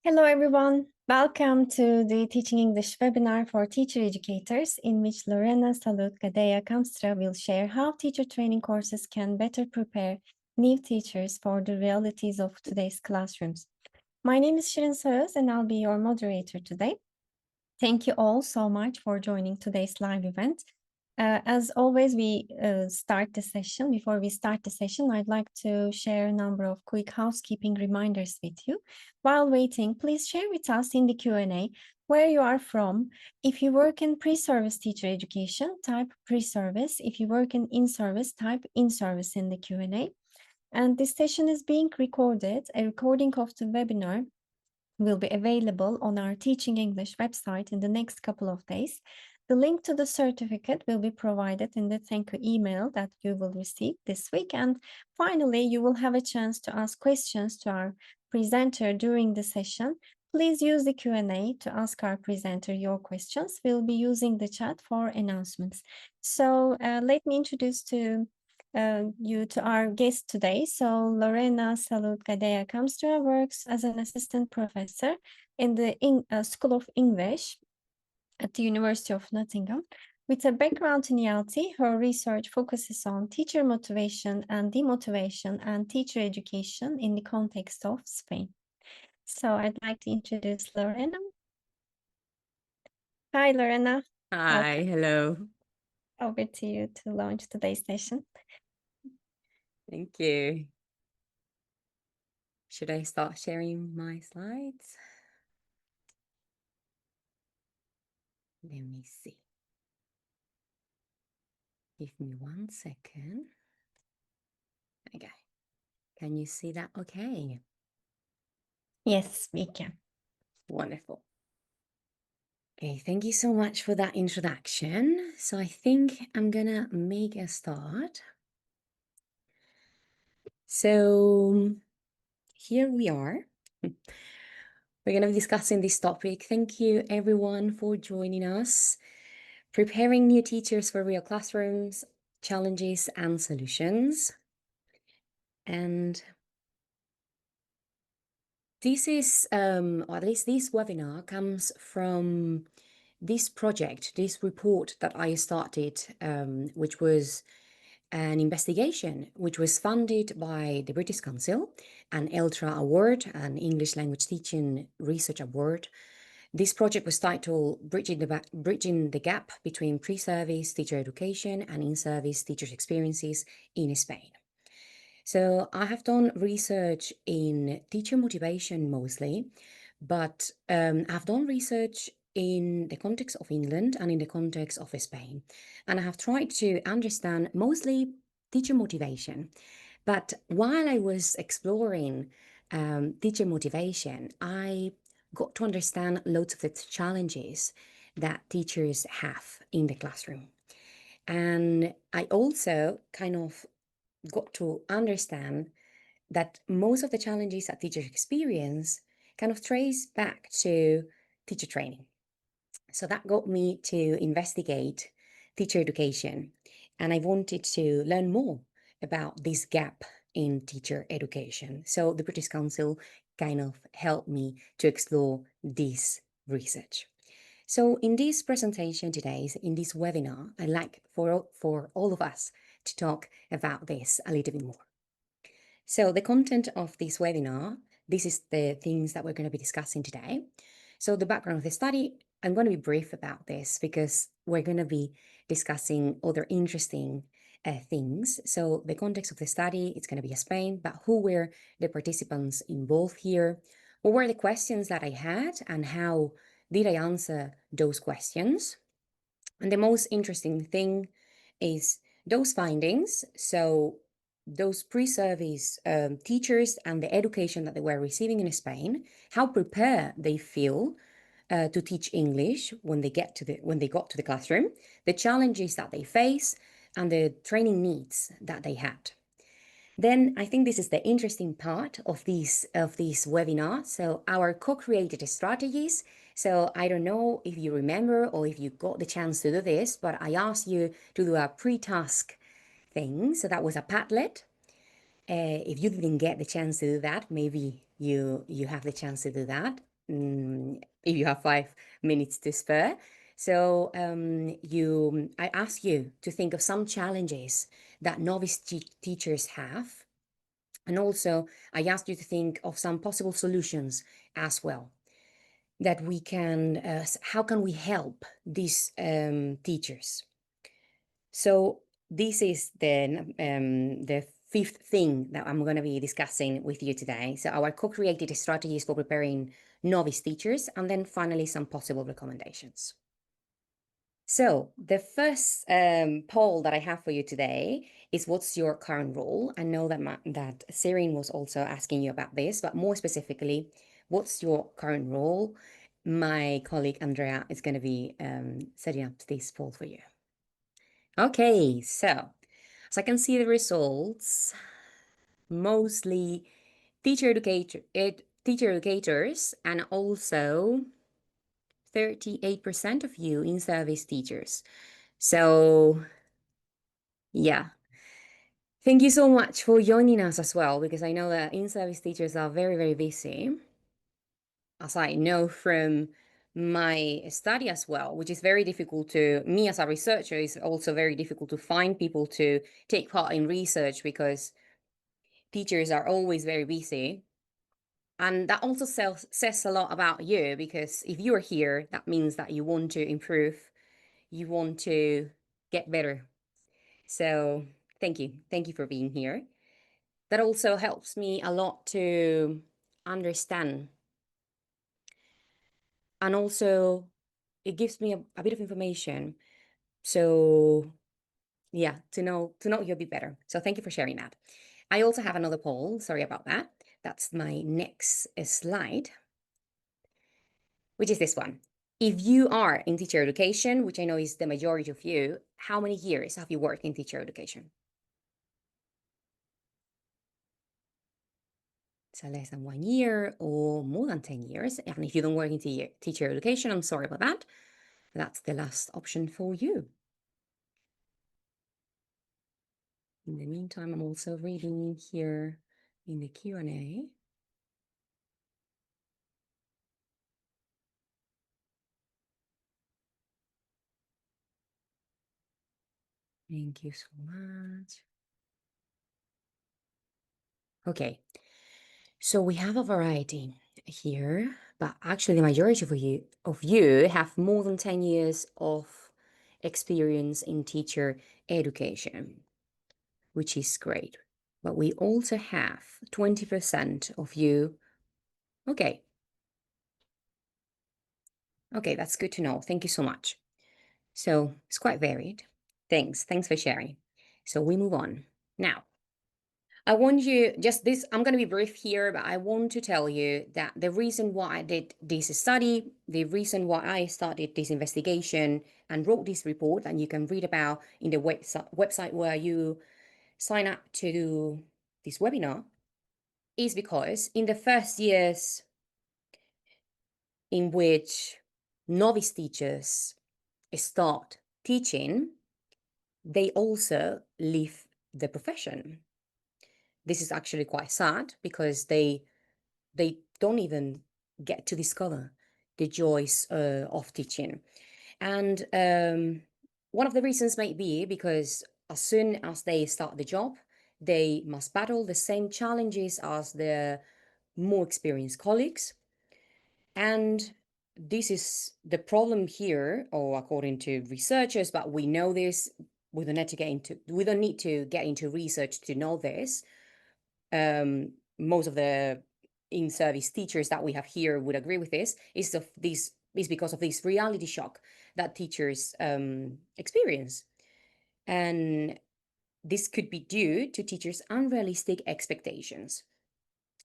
Hello, everyone. Welcome to the Teaching English webinar for teacher educators, in which Lorena Salut Gadea Kamstra will share how teacher training courses can better prepare new teachers for the realities of today's classrooms. My name is Shirin Söz, and I'll be your moderator today. Thank you all so much for joining today's live event. As always, before we start the session, I'd like to share a number of quick housekeeping reminders with you. While waiting, please share with us in the Q&A where you are from. If you work in pre-service teacher education, type pre-service. If you work in in-service, type in-service in the Q&A. And this session is being recorded. A recording of the webinar will be available on our Teaching English website in the next couple of days. The link to the certificate will be provided in the thank you email that you will receive this week. And finally, you will have a chance to ask questions to our presenter during the session. Please use the Q&A to ask our presenter your questions. We'll be using the chat for announcements. So let me introduce you to our guest today. So Lorena Salut Gadea Kamstra works as an assistant professor in the School of English at the University of Nottingham. With a background in ELT, her research focuses on teacher motivation and demotivation and teacher education in the context of Spain. So I'd like to introduce Lorena. Hi, Lorena. Hi, hello. Over to you to launch today's session. Thank you. Should I start sharing my slides? Let me see. Give me 1 second. Okay. Can you see that okay? Yes, we can. Wonderful. Okay, thank you so much for that introduction. So I think I'm gonna make a start. So here we are. We're gonna be discussing this topic. Thank you everyone for joining us. Preparing new teachers for real classrooms, challenges and solutions. And this is, or at least this webinar comes from this project, this report that I started, which was an investigation which was funded by the British Council, an ELTRA award, an English language teaching research award. This project was titled Bridging the Gap Between Pre-Service Teacher Education and In-Service Teachers' Experiences in Spain. So I have done research in teacher motivation mostly, but I've done research in the context of England and in the context of Spain. And I have tried to understand mostly teacher motivation. But while I was exploring teacher motivation, I got to understand loads of the challenges that teachers have in the classroom. And I also kind of got to understand that most of the challenges that teachers experience kind of trace back to teacher training. So that got me to investigate teacher education. And I wanted to learn more about this gap in teacher education. So the British Council kind of helped me to explore this research. So in this presentation today, in this webinar, I'd like for all of us to talk about this a little bit more. So the content of this webinar, this is the things that we're going to be discussing today. So the background of the study, I'm going to be brief about this because we're going to be discussing other interesting things. So the context of the study, it's going to be Spain, but who were the participants involved here? What were the questions that I had and how did I answer those questions? And the most interesting thing is those findings. So those pre-service teachers and the education that they were receiving in Spain, how prepared they feel to teach English when they got to the classroom, the challenges that they face, and the training needs that they had. Then I think this is the interesting part of this webinar. So our co-created strategies. So I don't know if you remember or if you got the chance to do this, but I asked you to do a pre-task thing. So that was a Padlet. If you didn't get the chance to do that, maybe you have the chance to do that. if you have 5 minutes to spare. So I ask you to think of some challenges that novice teachers have. And also, I ask you to think of some possible solutions as well that we can, how can we help these teachers? So this is the fifth thing that I'm going to be discussing with you today. So our co-created strategies for preparing novice teachers, and then finally some possible recommendations. So the first poll that I have for you today is, what's your current role? I know that that Sirin was also asking you about this, but more specifically, what's your current role? My colleague Andrea is going to be setting up this poll for you. Okay, so as I can see the results, mostly teacher educators, and also 38% of you in-service teachers. So yeah, thank you so much for joining us as well, because I know that in-service teachers are very, very busy, as I know from my study as well, which is very difficult to me as a researcher. Is also very difficult to find people to take part in research because teachers are always very busy. And that also says a lot about you, because if you're here, that means that you want to improve, you want to get better. So thank you. Thank you for being here. That also helps me a lot to understand. And also, it gives me a bit of information. So yeah, to know you a bit better. So thank you for sharing that. I also have another poll. Sorry about that. That's my next slide, which is this one. If you are in teacher education, which I know is the majority of you, how many years have you worked in teacher education? So less than 1 year or more than 10 years. And if you don't work in teacher education, I'm sorry about that. That's the last option for you. In the meantime, I'm also reading here in the Q&A. Thank you so much. Okay, so we have a variety here, but actually the majority of you have more than 10 years of experience in teacher education, which is great. But we also have 20% of you. Okay. Okay, that's good to know. Thank you so much. So it's quite varied. Thanks. Thanks for sharing. So we move on. Now, I want you just this, I'm going to be brief here, but I want to tell you that the reason why I did this study, the reason why I started this investigation and wrote this report, and you can read about in the website where you sign up to do this webinar, is because in the first years in which novice teachers start teaching, they also leave the profession. This is actually quite sad because they don't even get to discover the joys of teaching. And one of the reasons may be because as soon as they start the job, they must battle the same challenges as their more experienced colleagues. And this is the problem here, or according to researchers, but we know this. We don't need to get into research to know this. Most of the in-service teachers that we have here would agree with this. Is because of this reality shock that teachers experience, and this could be due to teachers' unrealistic expectations.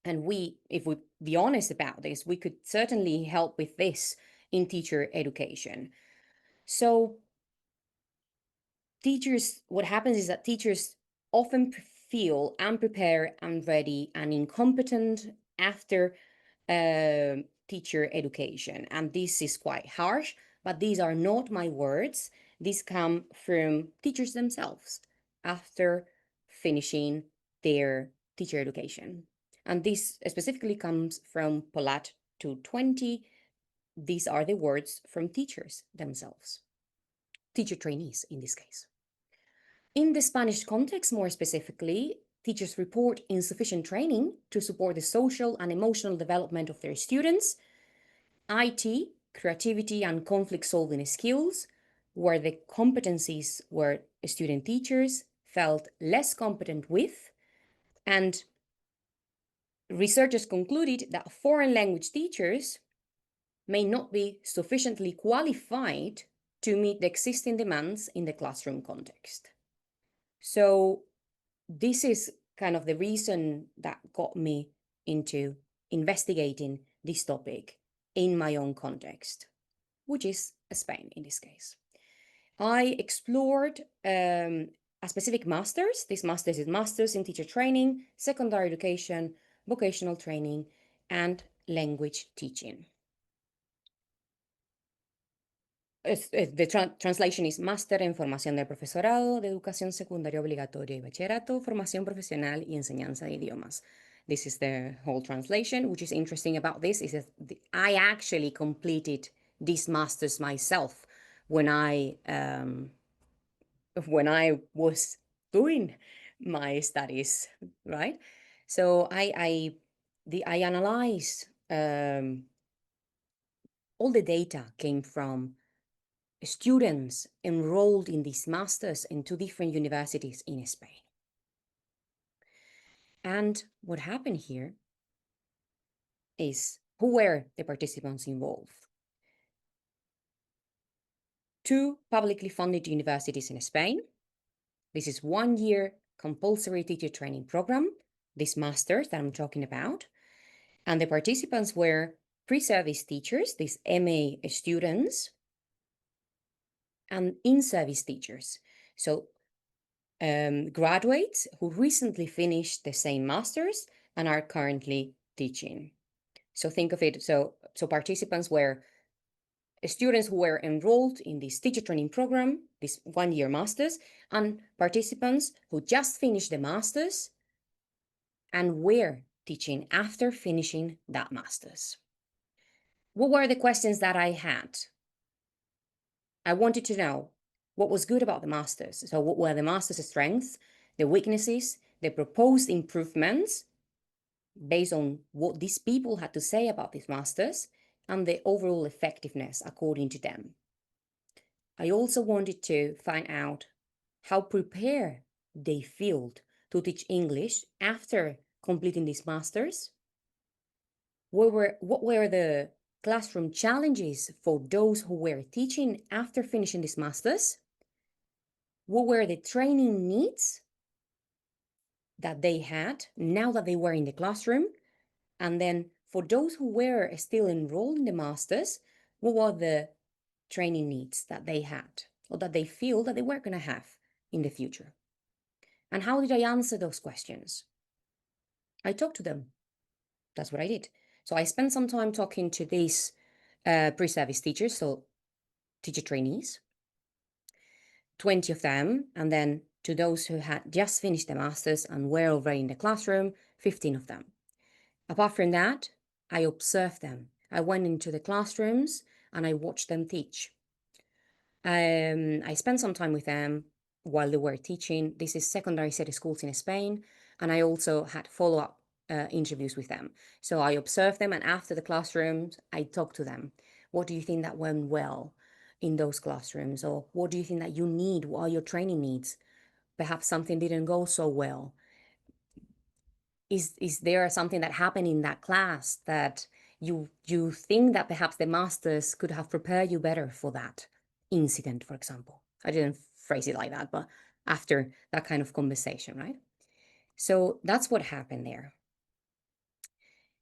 And if we be honest about this, we could certainly help with this in teacher education. So what happens is that teachers often feel unprepared, unready, and incompetent after teacher education. And this is quite harsh, but these are not my words. These come from teachers themselves after finishing their teacher education. And this specifically comes from to 20, these are the words from teachers themselves, teacher trainees in this case. In the Spanish context, more specifically, teachers report insufficient training to support the social and emotional development of their students. IT, creativity and conflict solving skills, were the competencies where student teachers felt less competent with, and researchers concluded that foreign language teachers may not be sufficiently qualified to meet the existing demands in the classroom context. So this is kind of the reason that got me into investigating this topic in my own context, which is Spain in this case. I explored a specific master's. This master's is Masters in Teacher Training, Secondary Education, Vocational Training, and Language Teaching. The translation is Máster en Formación del Profesorado de Educación Secundaria Obligatoria y Bachillerato, Formación Profesional y Enseñanza de Idiomas. This is the whole translation. Which is interesting about this is that I actually completed this master's myself when I was doing my studies, right? So I analyzed all the data came from students enrolled in these masters in 2 different universities in Spain. And what happened here is, who were the participants involved? 2 publicly funded universities in Spain. This is 1-year compulsory teacher training program, this masters that I'm talking about. And the participants were pre-service teachers, these MA students, and in-service teachers. So graduates who recently finished the same masters and are currently teaching. So think of it, so participants were students who were enrolled in this teacher training program, this 1-year masters, and participants who just finished the masters and were teaching after finishing that masters. What were the questions that I had? I wanted to know what was good about the masters. So what were the masters' strengths, the weaknesses, the proposed improvements based on what these people had to say about these masters, and the overall effectiveness according to them. I also wanted to find out how prepared they feel to teach English after completing these masters. What were the classroom challenges for those who were teaching after finishing these masters? What were the training needs that they had now that they were in the classroom? And then for those who were still enrolled in the masters, what were the training needs that they had or that they feel that they were going to have in the future? And how did I answer those questions? I talked to them. That's what I did. So I spent some time talking to these pre-service teachers, so teacher trainees, 20 of them, and then to those who had just finished the masters and were already in the classroom, 15 of them. Apart from that, I observed them. I went into the classrooms and I watched them teach. I spent some time with them while they were teaching. This is secondary set schools in Spain, and I also had follow-up interviews with them. So I observed them, and after the classrooms, I talked to them. What do you think that went well in those classrooms? Or what do you think that you need? What are your training needs? Perhaps something didn't go so well. Is there something that happened in that class that you think that perhaps the masters could have prepared you better for that incident, for example? I didn't phrase it like that, but after that kind of conversation, right? So that's what happened there.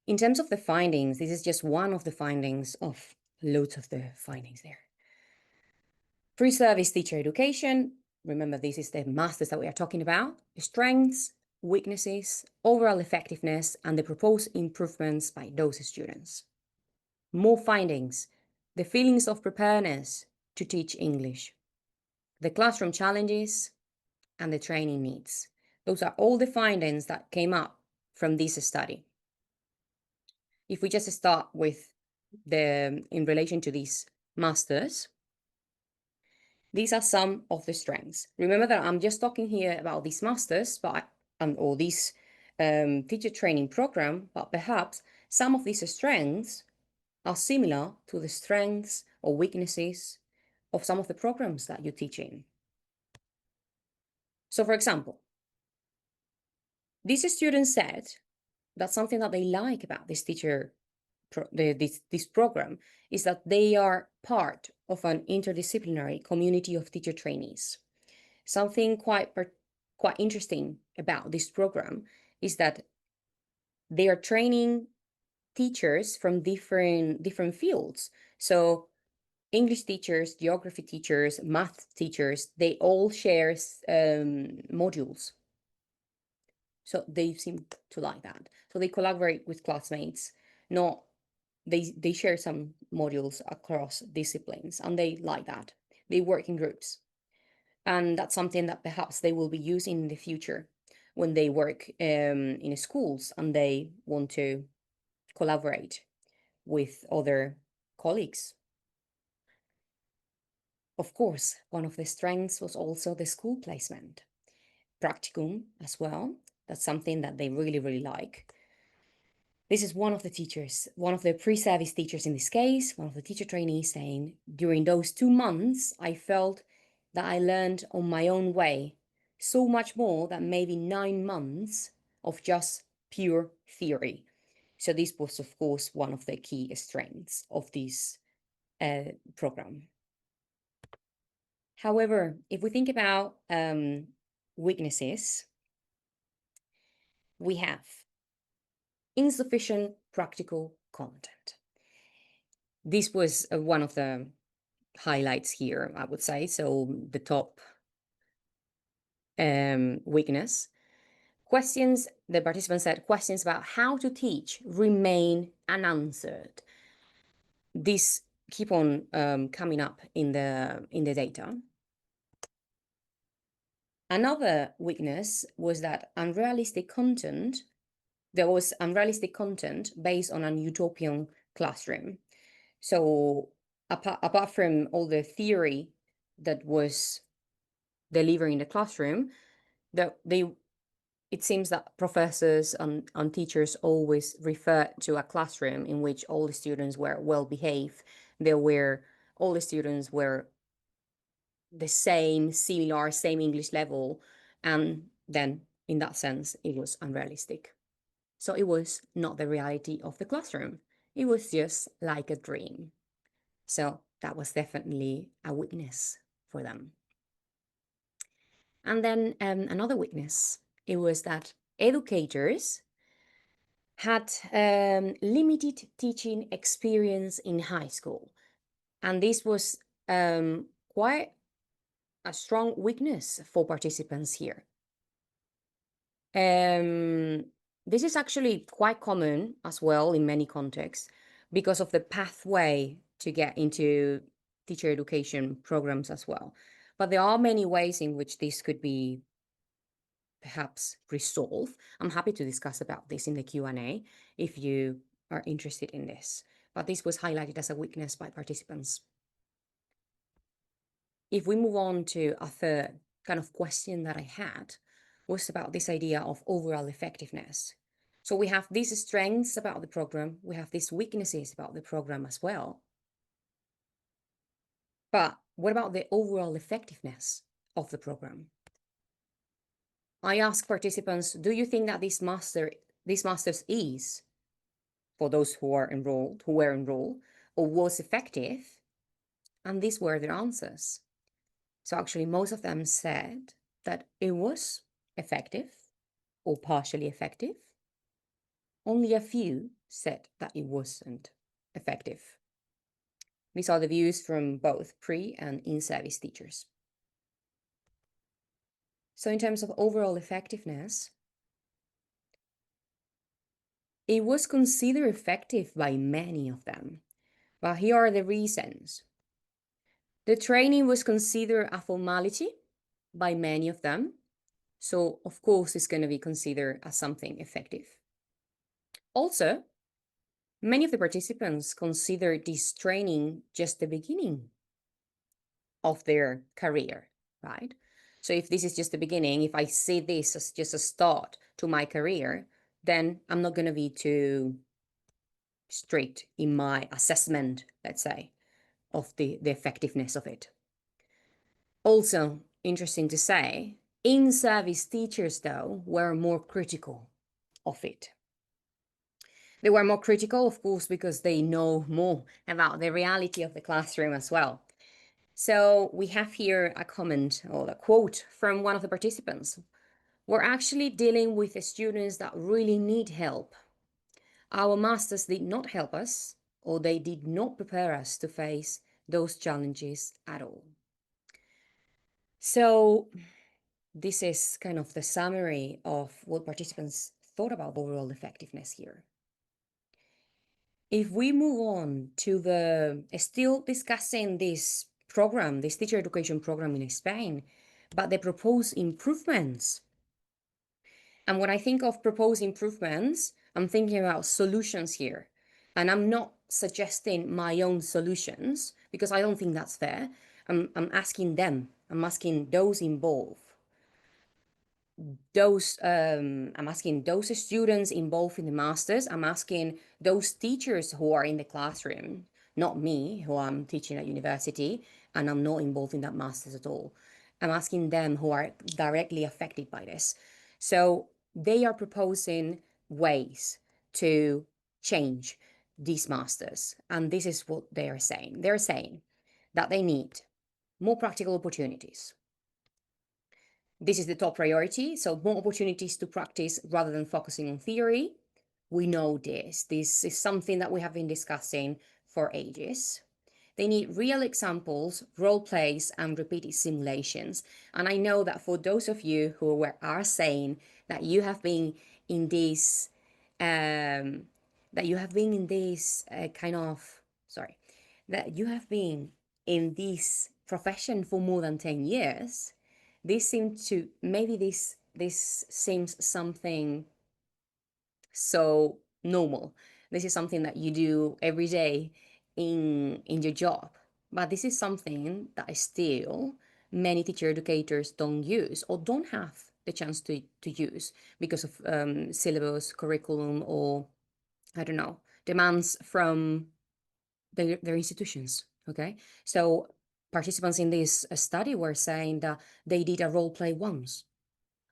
In terms of the findings, this is just one of the findings of loads of the findings there. Pre-service teacher education, remember this is the masters that we are talking about, strengths, weaknesses, overall effectiveness, and the proposed improvements by those students. More findings, the feelings of preparedness to teach English, the classroom challenges, and the training needs. Those are all the findings that came up from this study. if we just start with in relation to these masters, these are some of the strengths. Remember that I'm just talking here about these masters, or this teacher training program, but perhaps some of these strengths are similar to the strengths or weaknesses of some of the programs that you're teaching. So, for example, this student said that something that they like about this this program is that they are part of an interdisciplinary community of teacher trainees. Something quite interesting about this program is that they are training teachers from different fields. So English teachers, geography teachers, math teachers, they all share modules. So they seem to like that. So they collaborate with classmates. Not they share some modules across disciplines, and they like that. They work in groups, and that's something that perhaps they will be using in the future when they work in schools and they want to collaborate with other colleagues. Of course, one of the strengths was also the school placement, practicum as well. That's something that they really, really like. This is one of the teachers, one of the pre-service teachers in this case, one of the teacher trainees saying, during those 2 months, I felt that I learned on my own way so much more than maybe 9 months of just pure theory. So this was, of course, one of the key strengths of this program. However, if we think about weaknesses, we have insufficient practical content. This was one of the highlights here, I would say. So the top weakness. Questions, the participants said, questions about how to teach remain unanswered. This keep on coming up in the data. Another weakness was that there was unrealistic content based on an utopian classroom. So apart from all the theory that was delivered in the classroom, it seems that professors and teachers always refer to a classroom in which all the students were well behaved. All the students were the same English level, and then in that sense it was unrealistic. So it was not the reality of the classroom. It was just like a dream. So that was definitely a weakness for them. And then another weakness, it was that educators had limited teaching experience in high school. And this was quite a strong weakness for participants here. This is actually quite common as well in many contexts because of the pathway to get into teacher education programs as well. But there are many ways in which this could be perhaps resolved. I'm happy to discuss about this in the Q&A if you are interested in this. But this was highlighted as a weakness by participants. If we move on to a third kind of question that I had, was about this idea of overall effectiveness. So we have these strengths about the program, we have these weaknesses about the program as well. But what about the overall effectiveness of the program? I ask participants, do you think that this master's is, for those who were enrolled, or was effective? And these were their answers. So actually, most of them said that it was effective or partially effective. Only a few said that it wasn't effective. These are the views from both pre and in-service teachers. So in terms of overall effectiveness, it was considered effective by many of them. But here are the reasons. The training was considered a formality by many of them. So of course, it's going to be considered as something effective. Also, Many of the participants consider this training just the beginning of their career, right? So if this is just the beginning, if I see this as just a start to my career, then I'm not going to be too strict in my assessment, let's say, of the effectiveness of it. Also, interesting to say, in-service teachers, though, were more critical of it. They were more critical, of course, because they know more about the reality of the classroom as well. So we have here a comment or a quote from one of the participants. We're actually dealing with the students that really need help. Our masters did not help us, or they did not prepare us to face those challenges at all. So this is kind of the summary of what participants thought about overall effectiveness here. If we move on to the still discussing this program, this teacher education program in Spain, but the proposed improvements. And when I think of proposed improvements, I'm thinking about solutions here. And I'm not suggesting my own solutions because I don't think that's fair. I'm asking them, I'm asking those involved. I'm asking those students involved in the masters. I'm asking those teachers who are in the classroom, not me, who I'm teaching at university, and I'm not involved in that masters at all. I'm asking them who are directly affected by this. So they are proposing ways to change these masters. And this is what they are saying. They're saying that they need more practical opportunities. This is the top priority. So more opportunities to practice rather than focusing on theory. We know this. This is something that we have been discussing for ages. They need real examples, role plays, and repeated simulations. And I know that for those of you who are saying that you have been in this, that you have been in this that you have been in this profession for more than 10 years, this seems to, maybe this seems something so normal. This is something that you do every day in your job. But this is something that still many teacher educators don't use or don't have the chance to use because of syllabus, curriculum, or I don't know, demands from their institutions. Okay, so participants in this study were saying that they did a role play once,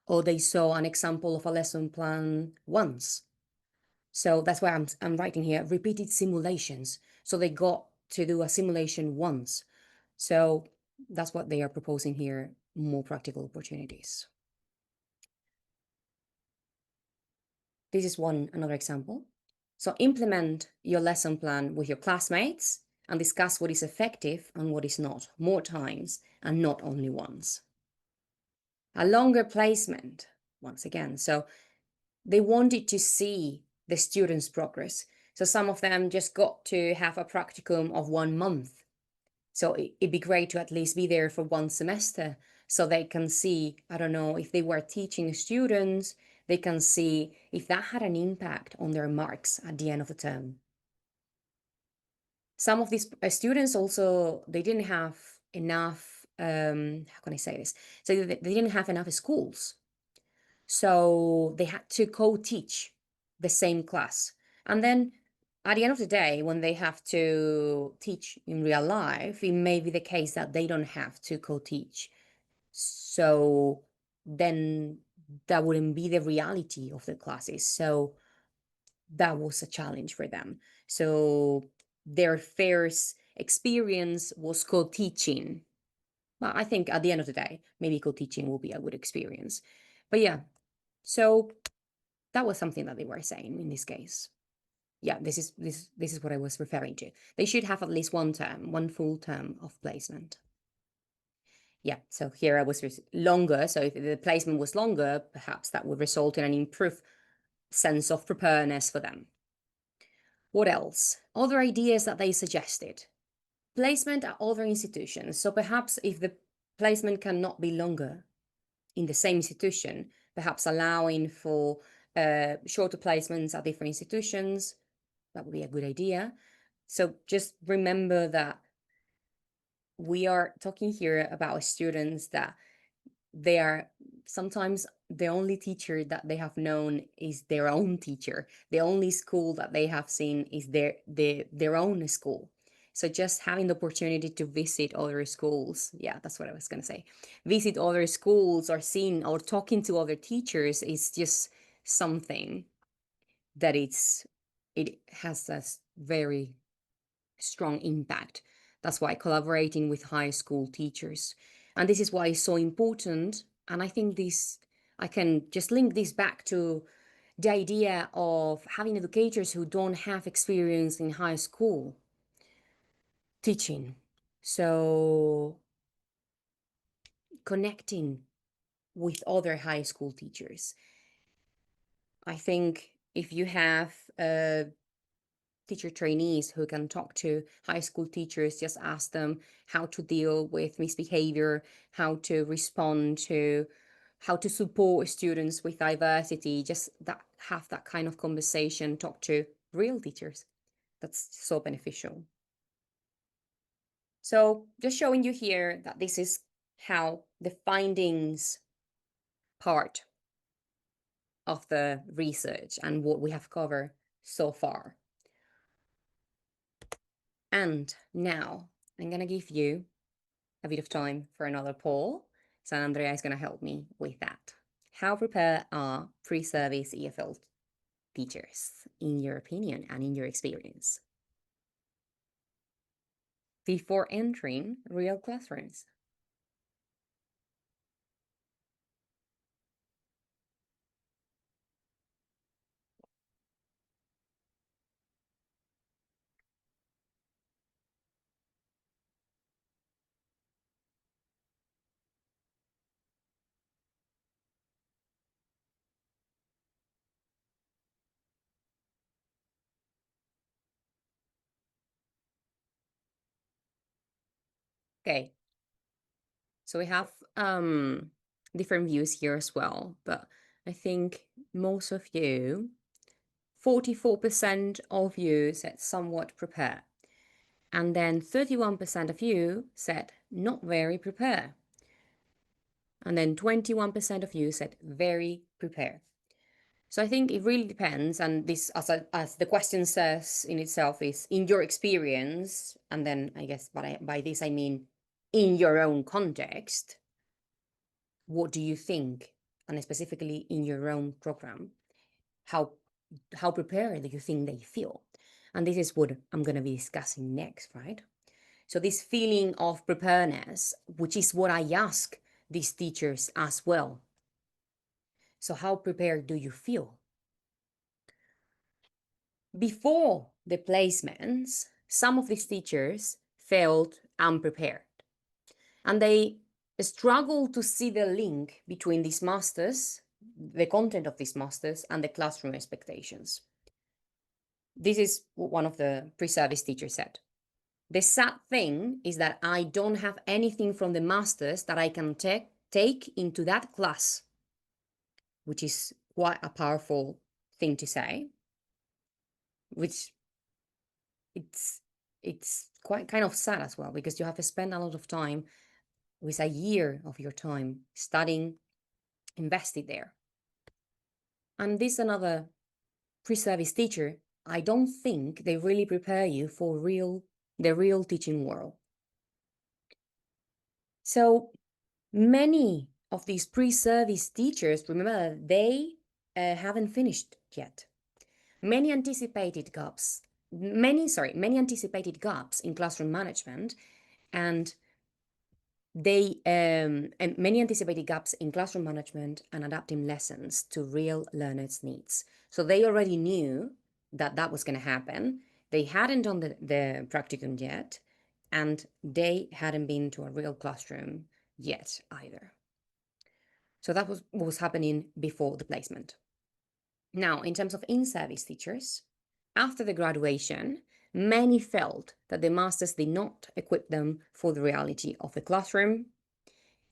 or they saw an example of a lesson plan once. So that's why I'm writing here repeated simulations. So they got to do a simulation once. So that's what they are proposing here, more practical opportunities. This is another example. So implement your lesson plan with your classmates and discuss what is effective and what is not, more times and not only once. A longer placement, once again. So they wanted to see the students' progress. So some of them just got to have a practicum of 1 month. So it'd be great to at least be there for one semester so they can see, I don't know, if they were teaching students, they can see if that had an impact on their marks at the end of the term. Some of these students also, they didn't have enough, how can I say this? So they didn't have enough schools. So they had to co-teach the same class. And then at the end of the day, when they have to teach in real life, it may be the case that they don't have to co-teach. So then that wouldn't be the reality of the classes. So that was a challenge for them. So their first experience was co-teaching. But I think at the end of the day, maybe co-teaching will be a good experience. But yeah, so that was something that they were saying in this case. Yeah, this is what I was referring to. They should have at least one full term of placement. Yeah, so here I was longer. So if the placement was longer, perhaps that would result in an improved sense of preparedness for them. What else? Other ideas that they suggested. Placement at other institutions. So perhaps if the placement cannot be longer in the same institution, perhaps allowing for shorter placements at different institutions. That would be a good idea. So just remember that we are talking here about students that they are sometimes the only teacher that they have known is their own teacher. The only school that they have seen is their own school. So just having the opportunity to visit other schools, yeah, that's what I was gonna say. Visit other schools or seeing or talking to other teachers is just something that it has a very strong impact. That's why collaborating with high school teachers. And this is why it's so important. And I think I can just link this back to the idea of having educators who don't have experience in high school teaching. So connecting with other high school teachers. I think if you have teacher trainees who can talk to high school teachers, just ask them how to deal with misbehavior, how to respond to, how to support students with diversity, just that have that kind of conversation, talk to real teachers. That's so beneficial. So just showing you here that this is how the findings part of the research and what we have covered so far. And now I'm going to give you a bit of time for another poll. So Andrea is going to help me with that. How prepared are pre-service EFL teachers, in your opinion and in your experience, before entering real classrooms? Okay, so we have different views here as well, but I think most of you, 44% of you said somewhat prepared. And then 31% of you said not very prepared. And then 21% of you said very prepared. So I think it really depends. And this, as the question says in itself, is in your experience. And then I guess by this, I mean in your own context. What do you think? And specifically in your own program, how prepared do you think they feel? And this is what I'm going to be discussing next, right? So this feeling of preparedness, which is what I ask these teachers as well. So how prepared do you feel? Before the placements, some of these teachers felt unprepared and they struggled to see the link between these masters, the content of these masters, and the classroom expectations. This is what one of the pre-service teachers said. The sad thing is that I don't have anything from the masters that I can take into that class, which is quite a powerful thing to say, which it's it's quite kind of sad as well, because you have to spend a lot of time with a year of your time studying, invested there. And this another pre-service teacher, I don't think they really prepare you for the real teaching world. So many of these pre-service teachers, remember, they haven't finished yet. Many anticipated gaps, many anticipated gaps in classroom management, and and many anticipated gaps in classroom management and adapting lessons to real learners' needs. So they already knew that that was going to happen. They hadn't done the practicum yet, and they hadn't been to a real classroom yet either. So that was what was happening before the placement. Now, in terms of in-service teachers, after the graduation, many felt that the masters did not equip them for the reality of the classroom.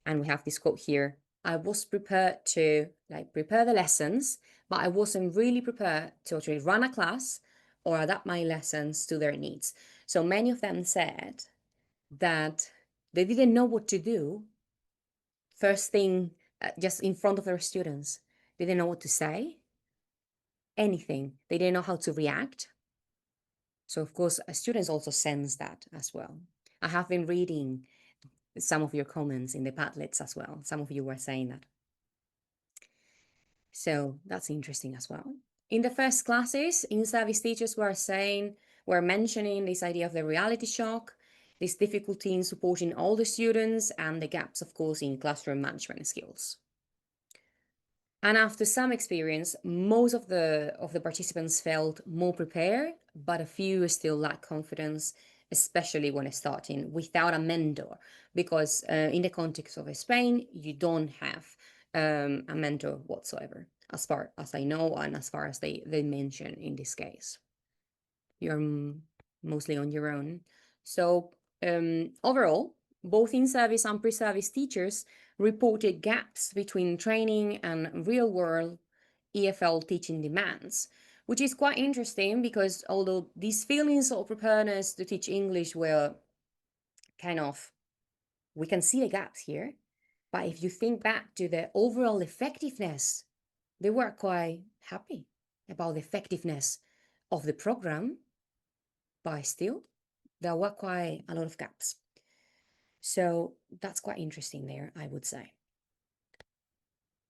And we have this quote here: I was prepared to prepare the lessons, but I wasn't really prepared to actually run a class or adapt my lessons to their needs. So many of them said that they didn't know what to do first thing, just in front of their students. They didn't know what to say, anything. They didn't know how to react. So, of course, students also sense that as well. I have been reading some of your comments in the Padlets as well. Some of you were saying that. So that's interesting as well. In the first classes, in-service teachers were mentioning this idea of the reality shock, this difficulty in supporting all the students, and the gaps, of course, in classroom management skills. And after some experience, most of the participants felt more prepared, but a few still lack confidence, especially when starting without a mentor, because in the context of Spain, you don't have a mentor whatsoever, as far as I know, and as far as they mention in this case. You're mostly on your own. So overall, both in-service and pre-service teachers reported gaps between training and real-world EFL teaching demands, which is quite interesting because although these feelings of preparedness to teach English were kind of, we can see the gaps here, but if you think back to the overall effectiveness, they were quite happy about the effectiveness of the program, but still, there were quite a lot of gaps. So that's quite interesting there, I would say.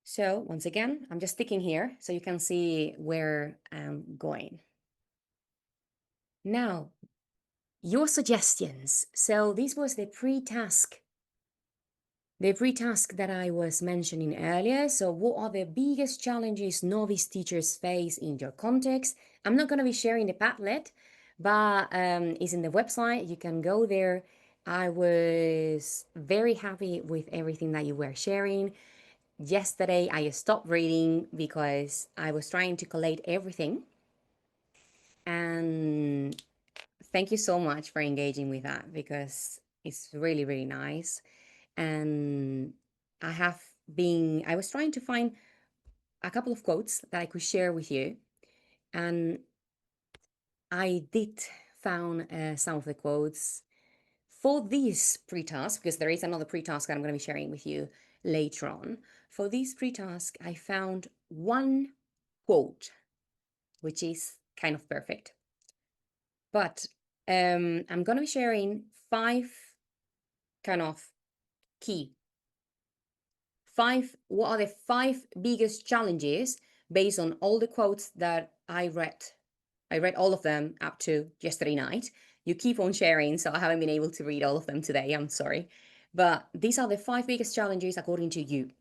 So once again, I'm just sticking here so you can see where I'm going. Now, your suggestions. So this was the pre-task that I was mentioning earlier. So what are the biggest challenges novice teachers face in your context? I'm not going to be sharing the Padlet, but it's in the website. You can go there. I was very happy with everything that you were sharing. Yesterday, I stopped reading because I was trying to collate everything. And thank you so much for engaging with that because it's really, really nice. And I was trying to find a couple of quotes that I could share with you. And I did found some of the quotes for this pre-task, because there is another pre-task that I'm going to be sharing with you later on. For this pre-task, I found one quote, which is kind of perfect. But I'm going to be sharing kind of key what are the 5 biggest challenges based on all the quotes that I read. I read all of them up to yesterday night. You keep on sharing, so I haven't been able to read all of them today. I'm sorry. But these are the 5 biggest challenges according to you.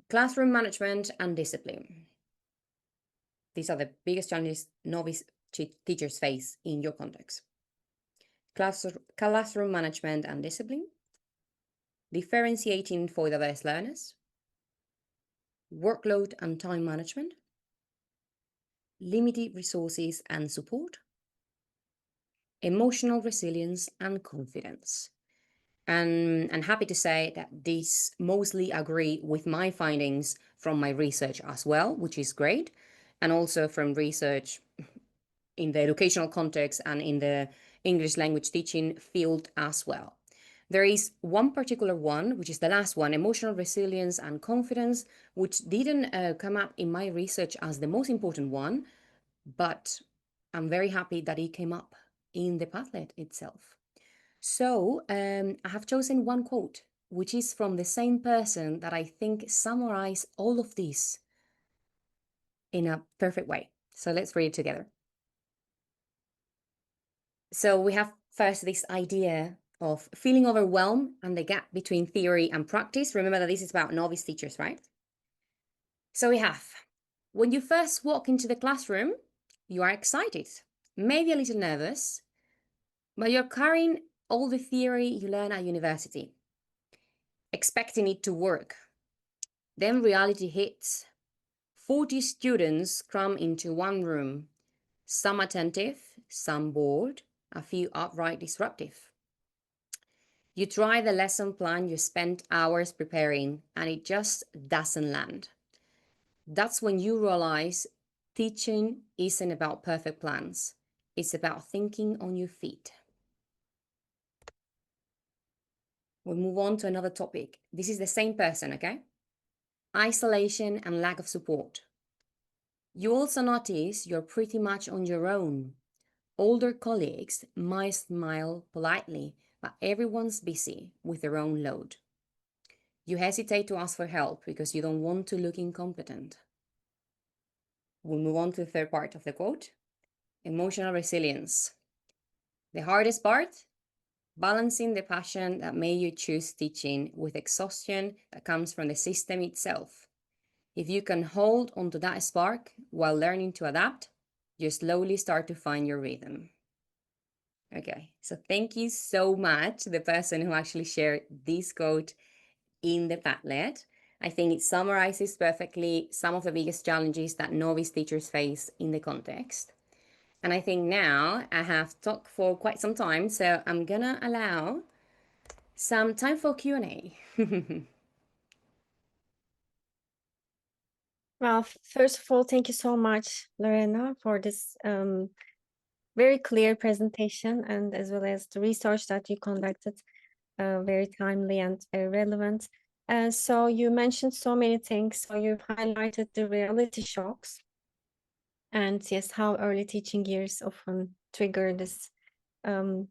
Classroom management and discipline. These are the biggest challenges novice teachers face in your context. Classroom management and discipline. Differentiating for diverse learners. Workload and time management. Limited resources and support. Emotional resilience and confidence. And I'm happy to say that these mostly agree with my findings from my research as well, which is great. And also from research in the educational context and in the English language teaching field as well. There is one particular one, which is the last one, emotional resilience and confidence, which didn't come up in my research as the most important one, but I'm very happy that it came up in the Padlet itself. So I have chosen one quote, which is from the same person that I think summarize all of this in a perfect way. So let's read it together. So we have first this idea of feeling overwhelmed and the gap between theory and practice. Remember that this is about novice teachers, right? So we have, when you first walk into the classroom, you are excited, maybe a little nervous, but you're carrying all the theory you learn at university, expecting it to work. Then reality hits. 40 students cram into one room, some attentive, some bored, a few outright disruptive. You try the lesson plan you spent hours preparing, and it just doesn't land. That's when you realize Teaching isn't about perfect plans. It's about thinking on your feet. We'll move on to another topic. This is the same person, okay? Isolation and lack of support. You also notice you're pretty much on your own. Older colleagues might smile politely, but everyone's busy with their own load. You hesitate to ask for help because you don't want to look incompetent. We'll move on to the third part of the quote. Emotional resilience. The hardest part? Balancing the passion that made you choose teaching with exhaustion that comes from the system itself. If you can hold onto that spark while learning to adapt, you slowly start to find your rhythm. Okay, so thank you so much to the person who actually shared this quote in the Padlet. I think it summarizes perfectly some of the biggest challenges that novice teachers face in the context. And I think now I have talked for quite some time, so I'm gonna allow some time for Q&A. Well, first of all, thank you so much, Lorena, for this very clear presentation, and as well as the research that you conducted, very timely and very relevant. So you mentioned so many things. So you've highlighted the reality shocks, and yes, how early teaching years often trigger this um,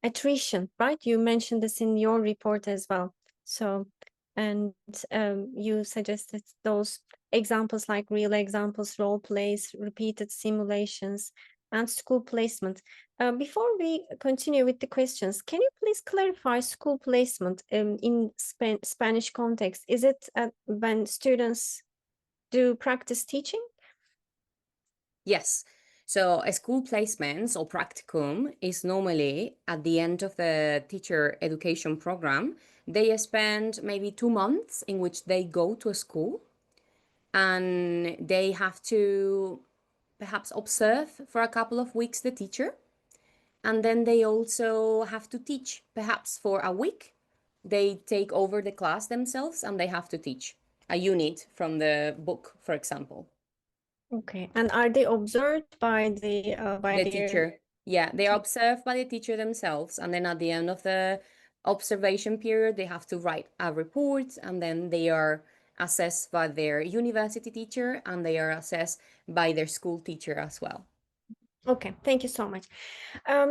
attrition, right? You mentioned this in your report as well. So, and you suggested those examples like real examples, role plays, repeated simulations, and school placement. Before we continue with the questions, can you please clarify school placement in Spanish context? Is it when students do practice teaching? Yes. So a school placements or practicum is normally at the end of the teacher education program. They spend maybe 2 months in which they go to a school and they have to perhaps observe for a couple of weeks the teacher. And then they also have to teach perhaps for a week. They take over the class themselves and they have to teach a unit from the book, for example. Okay, and are they observed by The their teacher. Yeah, they are observed by the teacher themselves. And then at the end of the observation period, they have to write a report and then they are assessed by their university teacher and they are assessed by their school teacher as well. Okay, thank you so much.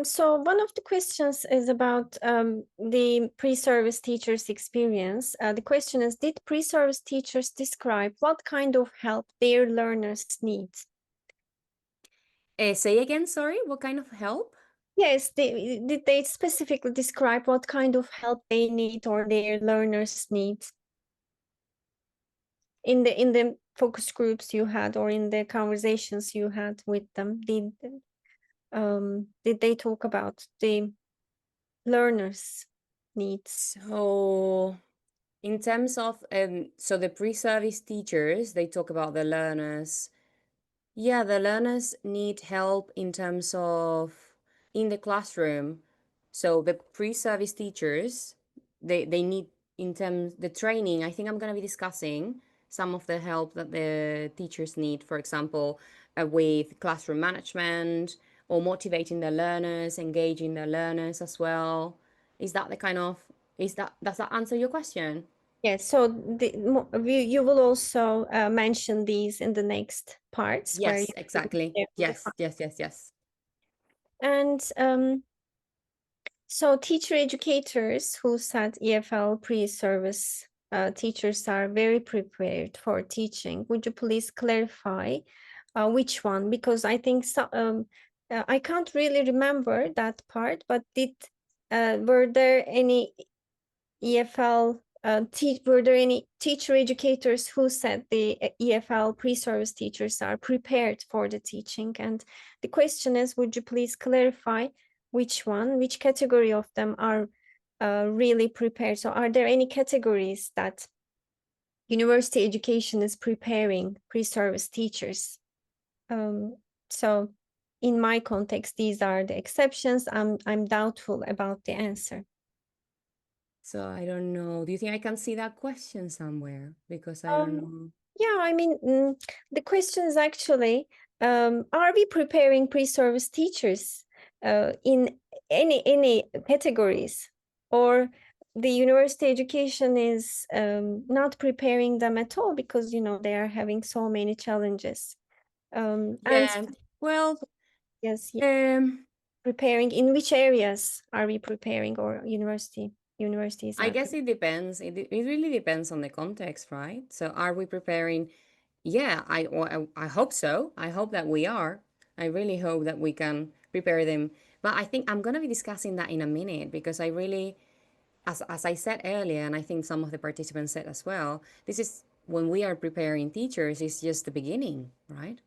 So one of the questions is about the pre-service teachers' experience. The question is, did pre-service teachers describe what kind of help their learners need? Say again, sorry, what kind of help? Yes, did they specifically describe what kind of help they need or their learners need in the focus groups you had or in the conversations you had with them? Did they talk about the learners' needs? So in terms of so the pre-service teachers, they talk about the learners. Yeah, the learners need help in terms of in the classroom. So the pre-service teachers, they need in terms the training. I think I'm going to be discussing some of the help that the teachers need, for example, with classroom management or motivating the learners, engaging the learners as well. Is that the kind of does that answer your question? Yes, so you will also mention these in the next parts where you Yes, exactly. define. Yes, yes, yes, yes. And so teacher educators who said EFL pre-service teachers are very prepared for teaching. Would you please clarify which one? Because I think I can't really remember that part, but were there any EFL were there any teacher educators who said the EFL pre-service teachers are prepared for the teaching? And the question is, would you please clarify which category of them are really prepared? So are there any categories that university education is preparing pre-service teachers? So in my context, these are the exceptions. I'm doubtful about the answer. So I don't know. Do you think I can see that question somewhere? Because I don't Um, know. yeah, I mean, the question is actually Are we preparing pre-service teachers in any categories, or the university education is not preparing them at all because they are having so many challenges? And Yeah. Well, yes, um, preparing in which areas are we preparing, or universities I are guess preparing? it depends. It really depends on the context, right? So are we preparing? Yeah, I hope so. I hope that we are. I really hope that we can prepare them. But I think I'm going to be discussing that in a minute because I really, as I said earlier, and I think some of the participants said as well, this is when we are preparing teachers, it's just the beginning, right?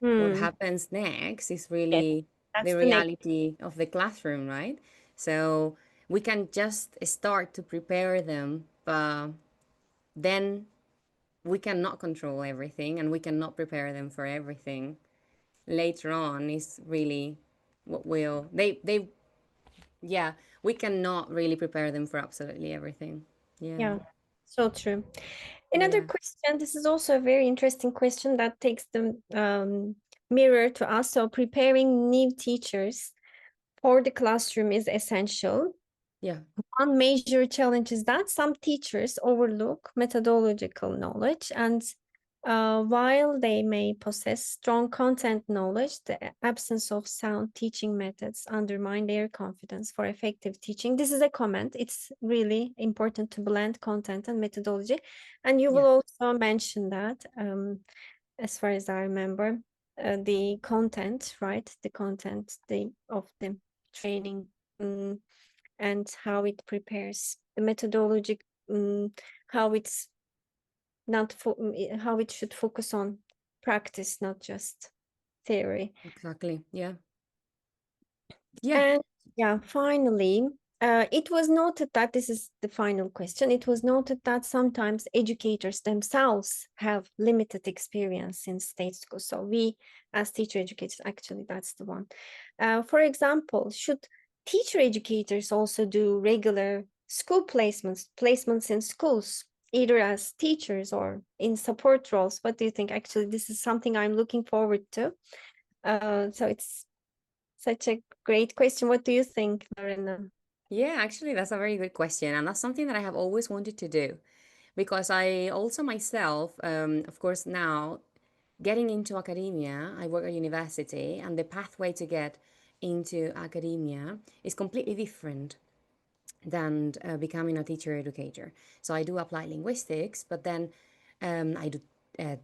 What Hmm. happens next is Yes, really that's the the next. reality of the classroom, right? So we can just start to prepare them, but then we cannot control everything and we cannot prepare them for everything. Later on is really what will they yeah, we cannot really prepare them for absolutely everything. Yeah. Yeah, so true. Another Yeah. question, this is also a very interesting question that takes the mirror to us. So preparing new teachers for the classroom is essential. Yeah. One major challenge is that some teachers overlook methodological knowledge, and while they may possess strong content knowledge, the absence of sound teaching methods undermine their confidence for effective teaching. This is a comment. It's really important to blend content and methodology. And you will Yeah. also mention that, as far as I remember, the content, right? The content of the training. And how it prepares the methodology, um, how it's not how it should focus on practice, not just theory. Exactly. Yeah. Yeah. And yeah, finally, it was noted that this is the final question. It was noted that sometimes educators themselves have limited experience in state schools. So we, as teacher educators, actually, that's the one. For example, should teacher educators also do regular school placements in schools, either as teachers or in support roles? What do you think? Actually, this is something I'm looking forward to. So it's such a great question. What do you think, Lorena? Yeah, actually that's a very good question and that's something that I have always wanted to do because I also myself of course now getting into academia, I work at university, and the pathway to get into academia is completely different than becoming a teacher educator. So I do applied linguistics, but then I do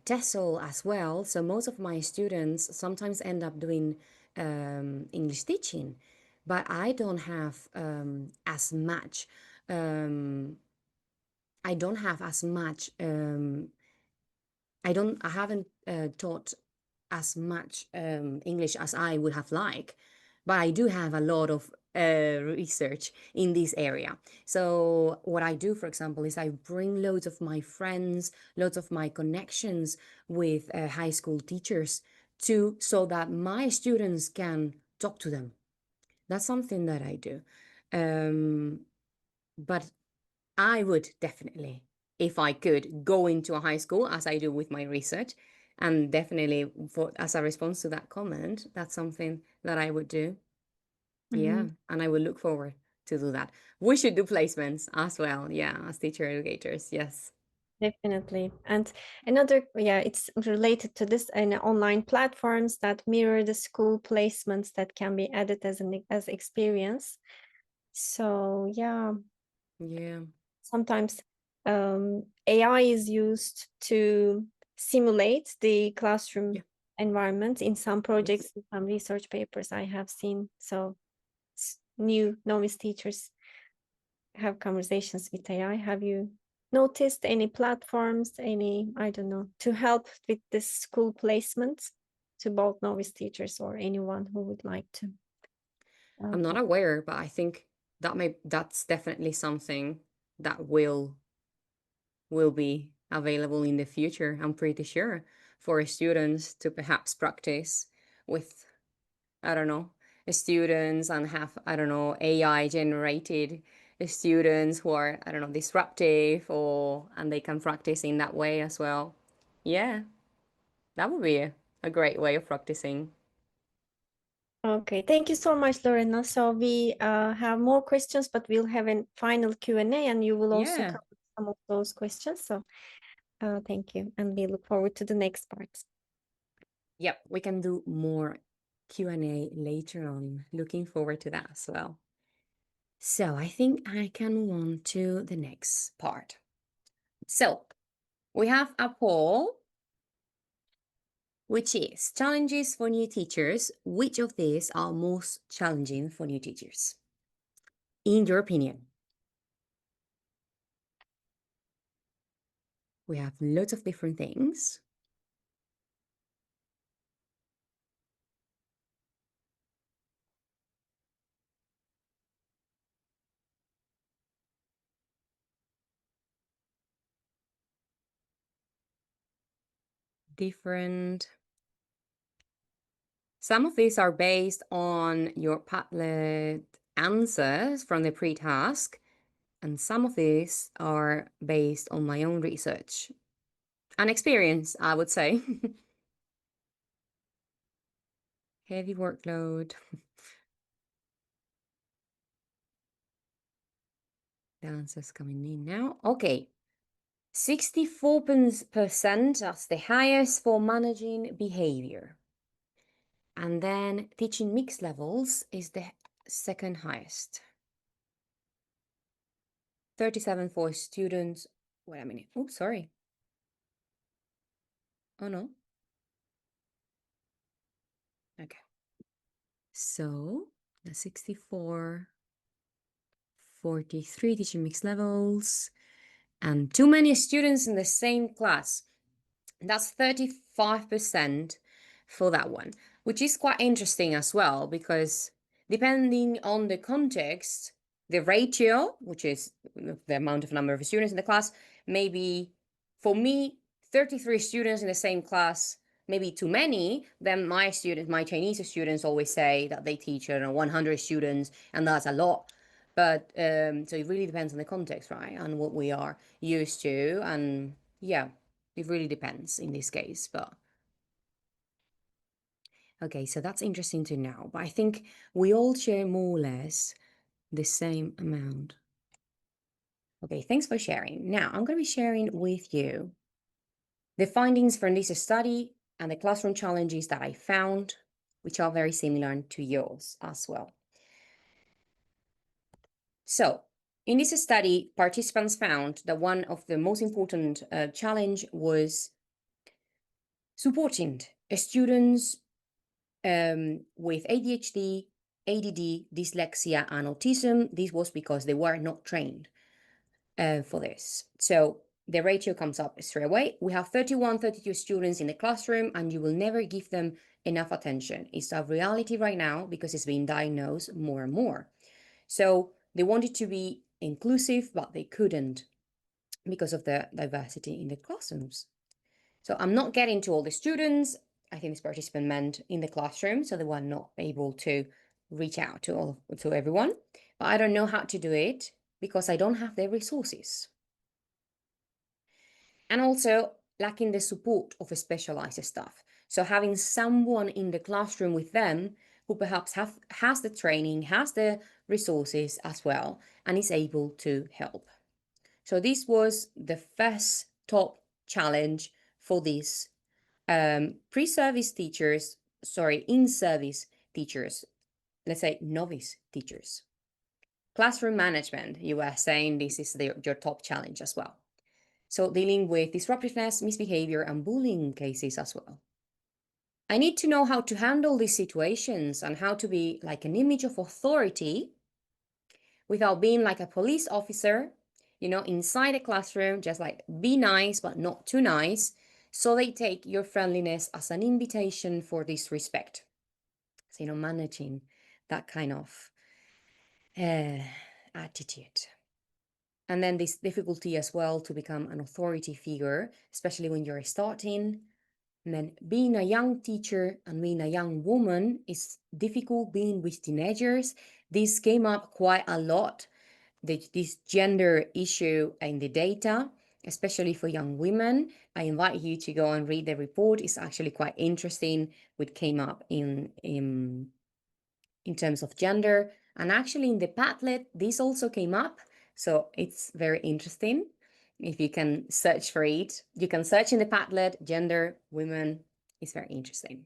TESOL as well. So most of my students sometimes end up doing English teaching, but I don't have as much. Um, I don't have as much. I haven't taught as much English as I would have liked, but I do have a lot of research in this area. So what I do, for example, is I bring loads of my friends, loads of my connections with high school teachers to so that my students can talk to them. That's something that I do. Um, but I would definitely, if I could, go into a high school as I do with my research. And definitely, for as a response to that comment, that's something that I would do. Yeah, Mhm. and I would look forward to do that. We should do placements as well. Yeah, as teacher educators. Yes. Definitely. And another, yeah, it's related to this and online platforms that mirror the school placements that can be added as experience. So yeah, Yeah. sometimes AI is used to simulate the Yeah. classroom environment in some Yes. projects, in some research papers I have seen. So new novice teachers have conversations with AI. Have you noticed any platforms, any, I don't know, to help with this school placements to both novice teachers or anyone who would like to? I'm not aware, but I think that's definitely something that will be available in the future, I'm pretty sure, for students to perhaps practice with, I don't know, students and have, I don't know, AI generated students who are, I don't know, disruptive or, and they can practice in that way as well. Yeah, that would be a a great way of practicing. Okay, thank you so much, Lorena. So we have more questions, but we'll have a final Q&A, and you will also Yeah. cover some of those questions. So thank you, and we look forward to the next part. Yep, we can do more Q&A later on. Looking forward to that as well. So I think I can move on to the next part. So we have a poll, which is challenges for new teachers. Which of these are most challenging for new teachers, in your opinion? We have lots of different things. Some of these are based on your Padlet answers from the pre-task, and some of these are based on my own research and experience, I would say. Heavy workload. The answers coming in now. Okay. 64%, that's the highest for managing behavior. And then teaching mixed levels is the second highest. 37 for students. Wait a minute. Oh, sorry. Oh, no. Okay. So the 64, 43 teaching mixed levels, and too many students in the same class. That's 35% for that one, which is quite interesting as well, because depending on the context, the ratio, which is the amount of number of students in the class, maybe for me, 33 students in the same class, maybe too many. Then my students, my Chinese students always say that they teach, 100 students, and that's a lot. But so it really depends on the context, right? And what we are used to. And yeah, it really depends in this case, but okay, so that's interesting to know. But I think we all share more or less the same amount. Okay, thanks for sharing. Now I'm going to be sharing with you the findings from this study and the classroom challenges that I found, which are very similar to yours as well. So in this study, participants found that one of the most important challenge was supporting students with ADHD, ADD, dyslexia, and autism. This was because they were not trained for this. So the ratio comes up straight away. We have 31, 32 students in the classroom, and you will never give them enough attention. It's a reality right now because it's being diagnosed more and more. So they wanted to be inclusive, but they couldn't because of the diversity in the classrooms. So I'm not getting to all the students. I think this participant meant in the classroom, so they were not able to reach out to everyone. But I don't know how to do it because I don't have the resources. And also lacking the support of a specialized staff. So having someone in the classroom with them who perhaps has the training, has the resources as well, and is able to help. So this was the first top challenge for these pre-service teachers, in-service teachers, let's say novice teachers. Classroom management, you were saying this is your top challenge as well. So dealing with disruptiveness, misbehavior, and bullying cases as well. I need to know how to handle these situations and how to be like an image of authority without being like a police officer, inside a classroom, just like be nice, but not too nice. So they take your friendliness as an invitation for disrespect. So, managing that kind of attitude. And then this difficulty as well to become an authority figure, especially when you're starting. And then being a young teacher and being a young woman is difficult, being with teenagers. This came up quite a lot, this gender issue in the data. especially for young women. I invite you to go and read the report. It's actually quite interesting, what came up in terms of gender. And actually in the Padlet, this also came up. So it's very interesting. If you can search for it, you can search in the Padlet, gender, women. It's very interesting.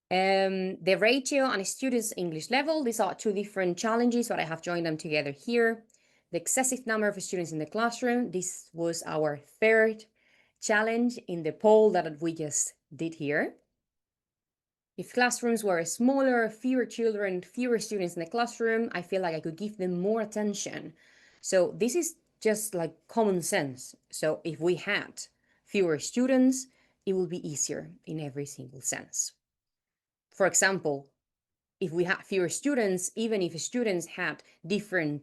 The ratio and students' English level, these are two different challenges, but I have joined them together here. The excessive number of students in the classroom, this was our third challenge in the poll that we just did here. If classrooms were smaller, fewer children, fewer students in the classroom, I feel like I could give them more attention. So this is just like common sense. So if we had fewer students, it will be easier in every single sense. For example, if we had fewer students, even if students had different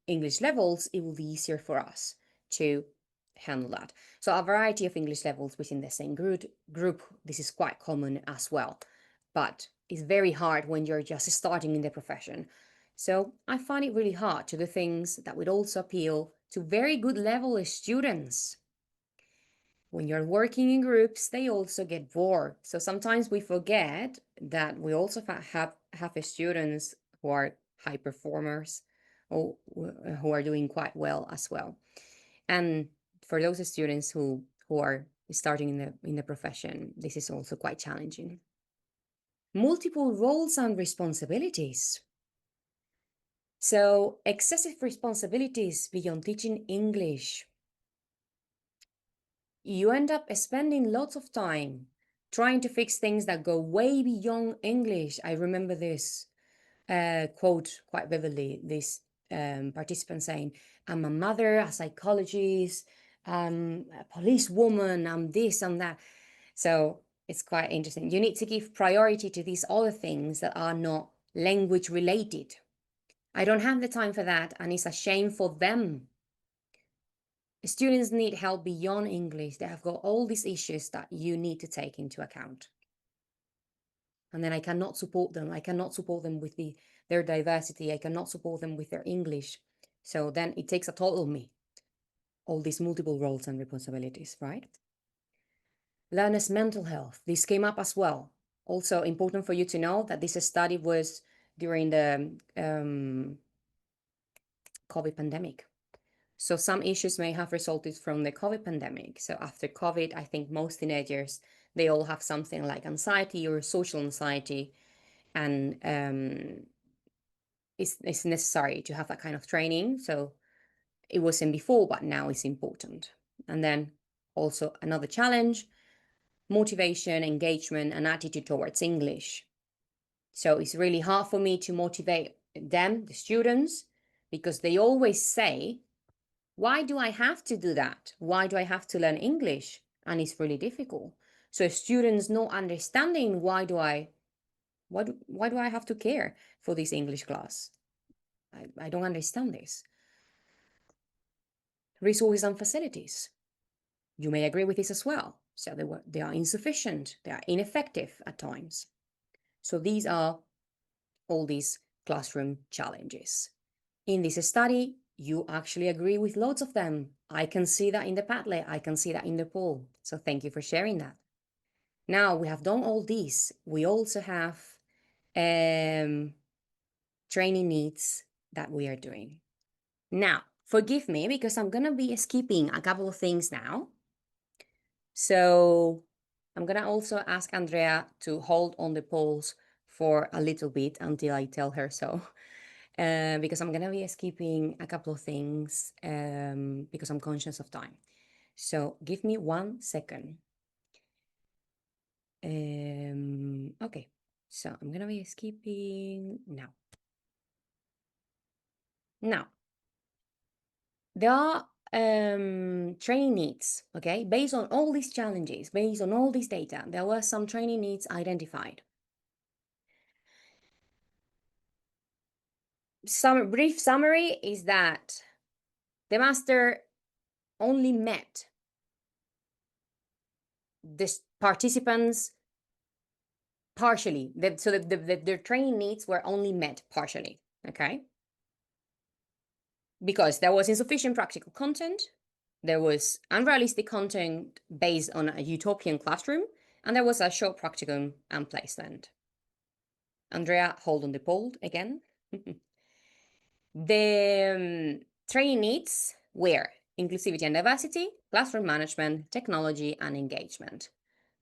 English levels, it will be easier for us to handle that. So a variety of English levels within the same group, this is quite common as well, but it's very hard when you're just starting in the profession. So I find it really hard to do things that would also appeal to very good level students. When you're working in groups, they also get bored. So sometimes we forget that we also have students who are high performers or who are doing quite well as well. And for those students who are starting in the profession, this is also quite challenging. Multiple roles and responsibilities. So excessive responsibilities beyond teaching English. You end up spending lots of time trying to fix things that go way beyond English. I remember this quote quite vividly, this participant saying, I'm a mother, a psychologist, a policewoman, I'm this, I'm that. So it's quite interesting. You need to give priority to these other things that are not language related. I don't have the time for that, and it's a shame for them. Students need help beyond English. They have got all these issues that you need to take into account. And then I cannot support them. I cannot support them with their diversity. I cannot support them with their English. So then it takes a toll on me, all these multiple roles and responsibilities, right? Learners' mental health. This came up as well. Also important for you to know that this study was during the COVID pandemic. So some issues may have resulted from the COVID pandemic. So after COVID, I think most teenagers, they all have something like anxiety or social anxiety. And it's necessary to have that kind of training. So it wasn't before, but now it's important. And then also another challenge, motivation, engagement, and attitude towards English. So it's really hard for me to motivate them, the students, because they always say, why do I have to do that? Why do I have to learn English? And it's really difficult. So students not understanding why do I have to care for this English class? I don't understand this. Resources and facilities. You may agree with this as well. So they are insufficient, they are ineffective at times. So these are all these classroom challenges. In this study, you actually agree with lots of them. I can see that in the Padlet. I can see that in the poll. So thank you for sharing that. Now we have done all these. We also have training needs that we are doing. Now, forgive me because I'm going to be skipping a couple of things now. So I'm going to also ask Andrea to hold on the polls for a little bit until I tell her so. Because I'm going to be skipping a couple of things because I'm conscious of time. So give me 1 second. Okay, so I'm going to be skipping now. Now, there are training needs, okay? Based on all these challenges, based on all this data, there were some training needs identified. Some brief summary is that the master only met the participants partially. So their training needs were only met partially, okay? Because there was insufficient practical content, There was unrealistic content based on a utopian classroom, and there was a short practicum and placement. Andrea, hold on the pole again. The training needs were inclusivity and diversity, classroom management, technology, and engagement.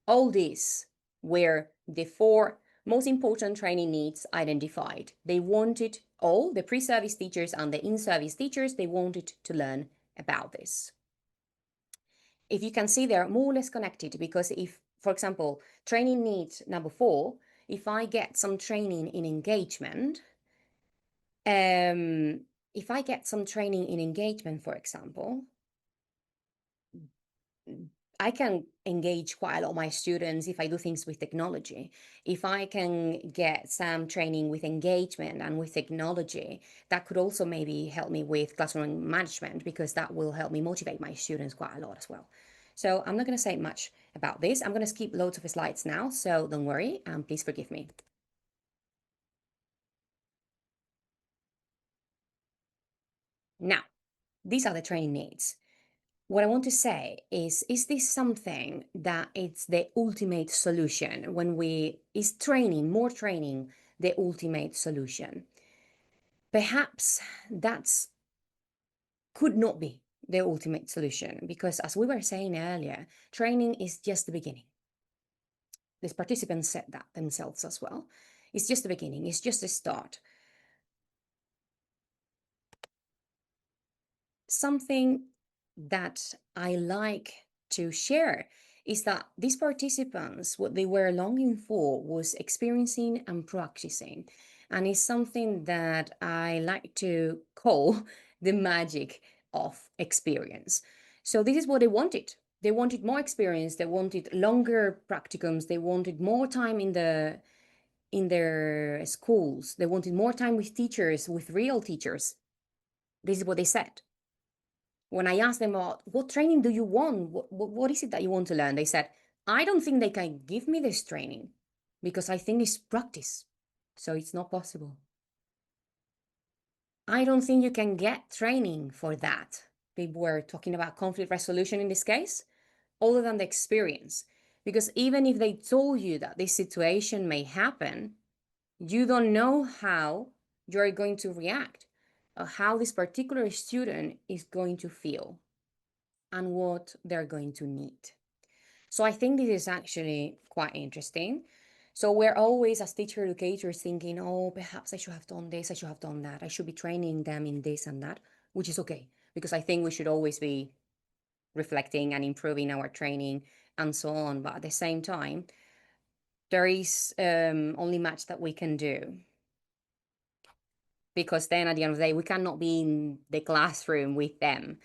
All these were the four most important training needs identified. They wanted all the pre-service teachers and the in-service teachers, they wanted to learn about this. If you can see, they're more or less connected, because if, for example, training needs number 4, if I get some training in engagement, if I get some training in engagement, for example, I can engage quite a lot of my students if I do things with technology. If I can get some training with engagement and with technology, that could also maybe help me with classroom management, because that will help me motivate my students quite a lot as well. So I'm not going to say much about this. I'm going to skip loads of slides now, so don't worry, and please forgive me. Now, these are the training needs. What I want to say is this something that it's the ultimate solution is training, more training, the ultimate solution? Perhaps that's could not be the ultimate solution, because as we were saying earlier, training is just the beginning. These participants said that themselves as well. It's just the beginning, it's just a start. Something that I like to share is that these participants, what they were longing for was experiencing and practicing. And it's something that I like to call the magic of experience. So this is what they wanted. They wanted more experience, they wanted longer practicums, they wanted more time in their schools, they wanted more time with teachers, with real teachers. This is what they said. When I asked them about what training do you want, what is it that you want to learn, they said, I don't think they can give me this training because I think it's practice. So it's not possible. I don't think you can get training for that. They were talking about conflict resolution in this case, other than the experience. Because even if they told you that this situation may happen, you don't know how you're going to react, or how this particular student is going to feel, and what they're going to need. So I think this is actually quite interesting. So we're always, as teacher educators, thinking, oh, perhaps I should have done this, I should have done that, I should be training them in this and that, which is okay, because I think we should always be reflecting and improving our training and so on. But at the same time, there is only much that we can do, because then at the end of the day, we cannot be in the classroom with them.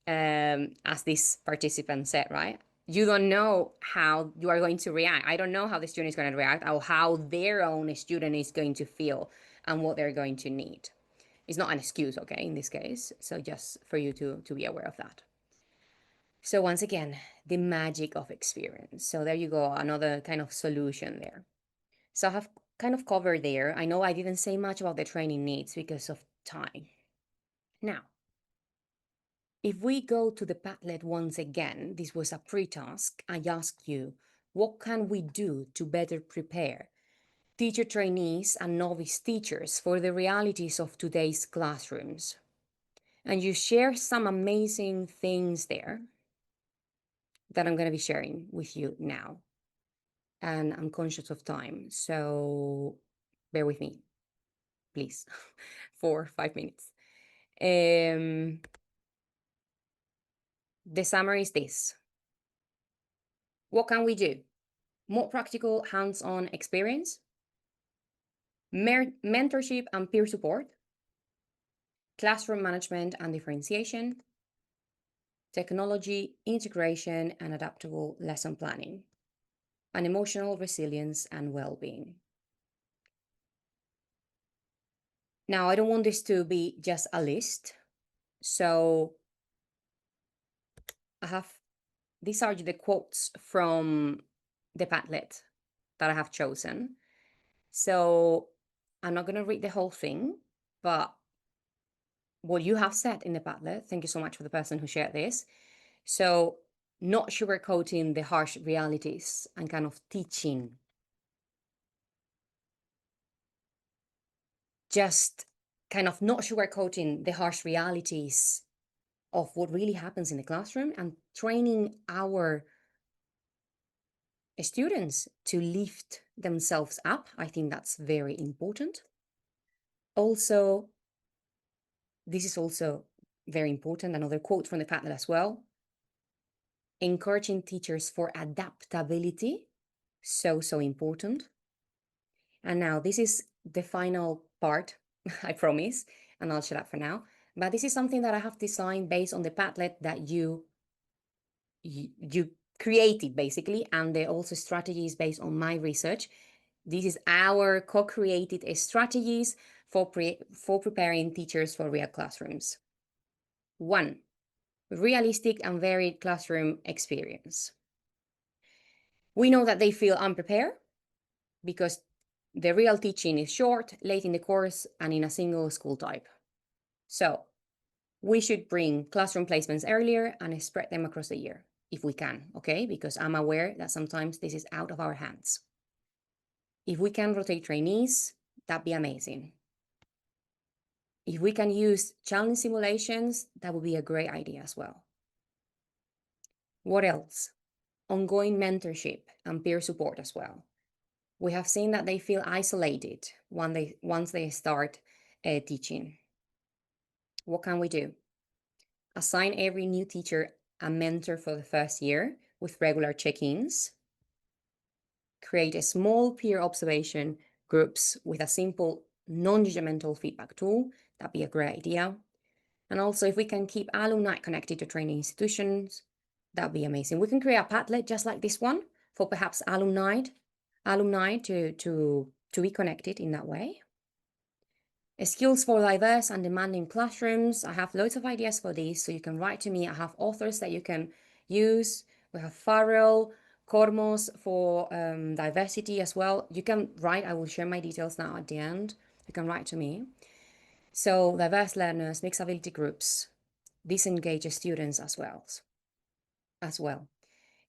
As this participant said, right? You don't know how you are going to react. I don't know how the student is going to react, or how their own student is going to feel, and what they're going to need. It's not an excuse, okay, in this case. So just for you to be aware of that. So once again, the magic of experience. So there you go, another kind of solution there. So I have kind of covered there. I know I didn't say much about the training needs because of time. Now, if we go to the Padlet once again, this was a pre-task. I asked you, what can we do to better prepare teacher trainees and novice teachers for the realities of today's classrooms? And you share some amazing things there that I'm going to be sharing with you now. And I'm conscious of time, so bear with me, please, for 5 minutes. The summary is this. What can we do? More practical hands-on experience, mentorship and peer support, classroom management and differentiation, technology integration and adaptable lesson planning, and emotional resilience and well-being. Now, I don't want this to be just a list, so these are the quotes from the Padlet that I have chosen. So I'm not going to read the whole thing, but what you have said in the Padlet, thank you so much for the person who shared this, So not sugarcoating the harsh realities and kind of teaching. Just kind of not sugarcoating the harsh realities of what really happens in the classroom and training our students to lift themselves up. I think that's very important. Also, this is also very important. Another quote from the Padlet as well. Encouraging teachers for adaptability. So important. And now this is the final part, I promise, and I'll shut up for now. But this is something that I have designed based on the Padlet that you created basically, and they're also strategies based on my research. This is our co-created strategies for preparing teachers for real classrooms. 1. Realistic and varied classroom experience. We know that they feel unprepared because the real teaching is short, late in the course, and in a single school type. So we should bring classroom placements earlier and spread them across the year if we can, okay? Because I'm aware that sometimes this is out of our hands. If we can rotate trainees, that'd be amazing. If we can use challenge simulations, that would be a great idea as well. What else? Ongoing mentorship and peer support as well. We have seen that they feel isolated once they start teaching. What can we do? Assign every new teacher a mentor for the first year with regular check-ins. Create a small peer observation groups with a simple non-judgmental feedback tool. That'd be a great idea. And also, if we can keep alumni connected to training institutions, that'd be amazing. We can create a Padlet just like this one for perhaps alumni to be connected in that way. Skills for diverse and demanding classrooms. I have loads of ideas for these, so you can write to me. I have authors that you can use. We have Farrell, Cormos for diversity as well. You can write. I will share my details now at the end. You can write to me. So diverse learners, mixed ability groups, disengage students as well.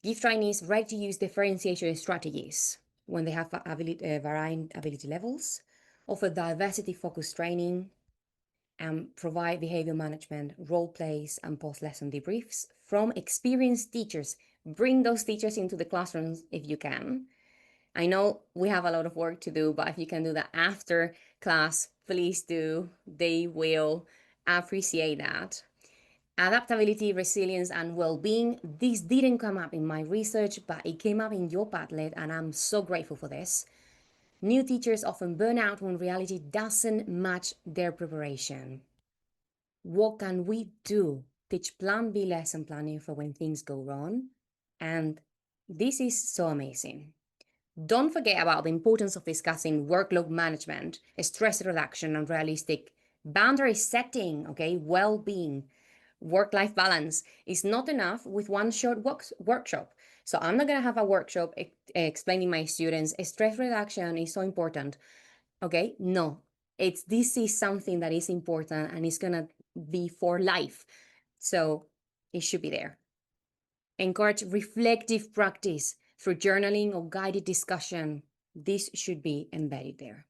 Give trainees ready-to-use differentiation strategies when they have varying ability levels. Offer diversity-focused training and provide behavior management, role plays, and post-lesson debriefs from experienced teachers. Bring those teachers into the classrooms if you can. I know we have a lot of work to do, but if you can do that after class, please do. They will appreciate that. Adaptability, resilience, and well-being. This didn't come up in my research, but it came up in your Padlet, and I'm so grateful for this. New teachers often burn out when reality doesn't match their preparation. What can we do? Teach Plan B lesson planning for when things go wrong. And this is so amazing. Don't forget about the importance of discussing workload management, stress reduction, and realistic boundary setting, okay? Well-being, work-life balance is not enough with one short workshop. So I'm not going to have a workshop explaining my students stress reduction is so important. Okay, no, this is something that is important and it's going to be for life. So it should be there. Encourage reflective practice through journaling or guided discussion. This should be embedded there.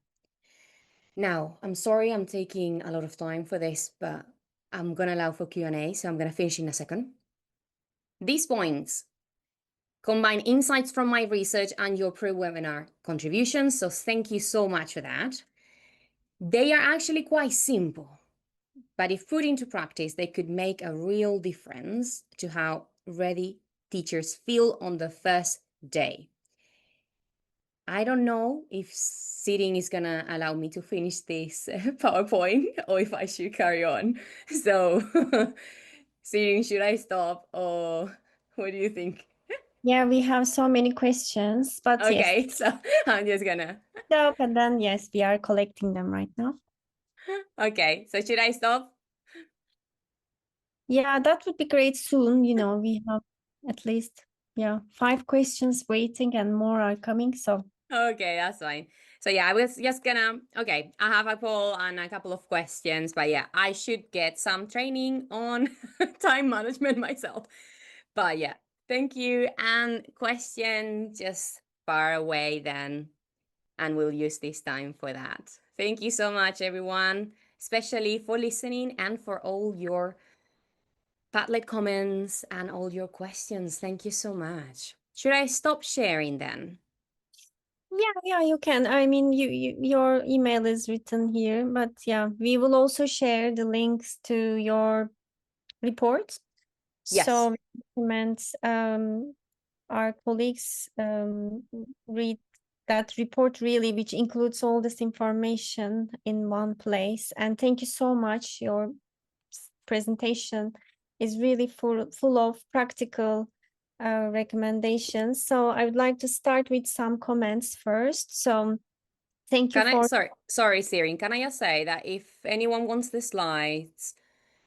Now, I'm sorry I'm taking a lot of time for this, but I'm going to allow for Q&A, so I'm going to finish in a second. These points combine insights from my research and your pre-webinar contributions, so thank you so much for that. They are actually quite simple, but if put into practice, they could make a real difference to how ready teachers feel on the first day. I don't know if sitting is gonna allow me to finish this PowerPoint or if I should carry on. So, sitting, should I stop or what do you think? Yeah, we have so many questions, but yes, Okay, so I'm just gonna. stop and then yes, we are collecting them right now. Okay, so should I stop? Yeah, that would be great soon. We have at least 5 questions waiting and more are coming. So Okay, that's fine. So yeah, I was just gonna, okay, I have a poll and a couple of questions, but yeah, I should get some training on time management myself. But yeah, thank you. And question just far away then. And we'll use this time for that. Thank you so much, everyone, especially for listening and for all your Padlet comments and all your questions. Thank you so much. Should I stop sharing then? Yeah, you can. I mean, your email is written here, but yeah, we will also share the links to your report. Yes. So we recommend our colleagues read that report really, which includes all this information in one place. And thank you so much. Your presentation is really full of practical recommendations. So I would like to start with some comments first. So thank you Can I, for sorry, Sirin, can I just say that if anyone wants the slides,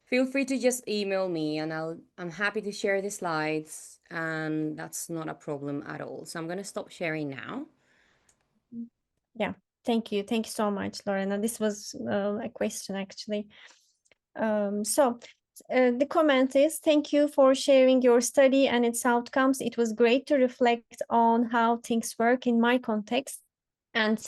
feel free to just email me and I'm happy to share the slides and that's not a problem at all. So I'm going to stop sharing now. yeah, thank you. Thank you so much, Lorena. This was a question actually. The comment is, thank you for sharing your study and its outcomes. It was great to reflect on how things work in my context, and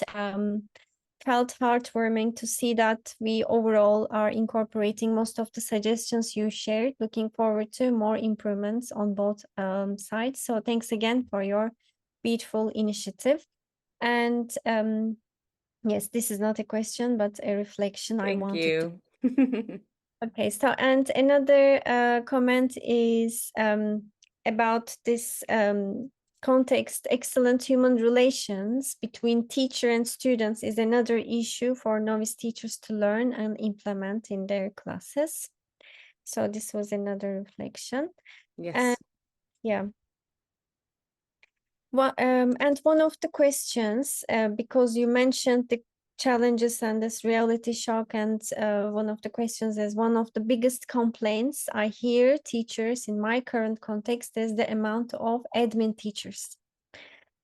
felt heartwarming to see that we overall are incorporating most of the suggestions you shared. Looking forward to more improvements on both sides. So thanks again for your beautiful initiative. And yes, this is not a question, but a reflection I Thank wanted to. you. Okay, so and another comment is about this context. Excellent human relations between teacher and students is another issue for novice teachers to learn and implement in their classes. So this was another reflection. And Yes. yeah, and one of the questions, because you mentioned the challenges and this reality shock, and one of the questions is one of the biggest complaints I hear teachers in my current context is the amount of admin teachers,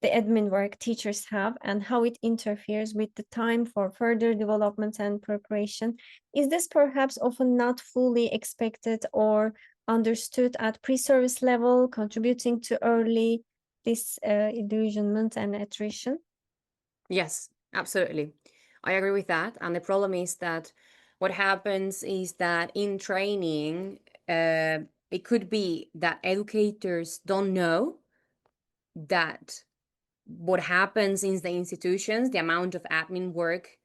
the admin work teachers have, and how it interferes with the time for further development and preparation. Is this perhaps often not fully expected or understood at pre-service level, contributing to early disillusionment and attrition? Yes, absolutely. I agree with that. And the problem is that what happens is that in training, it could be that educators don't know that what happens in the institutions, the amount of admin work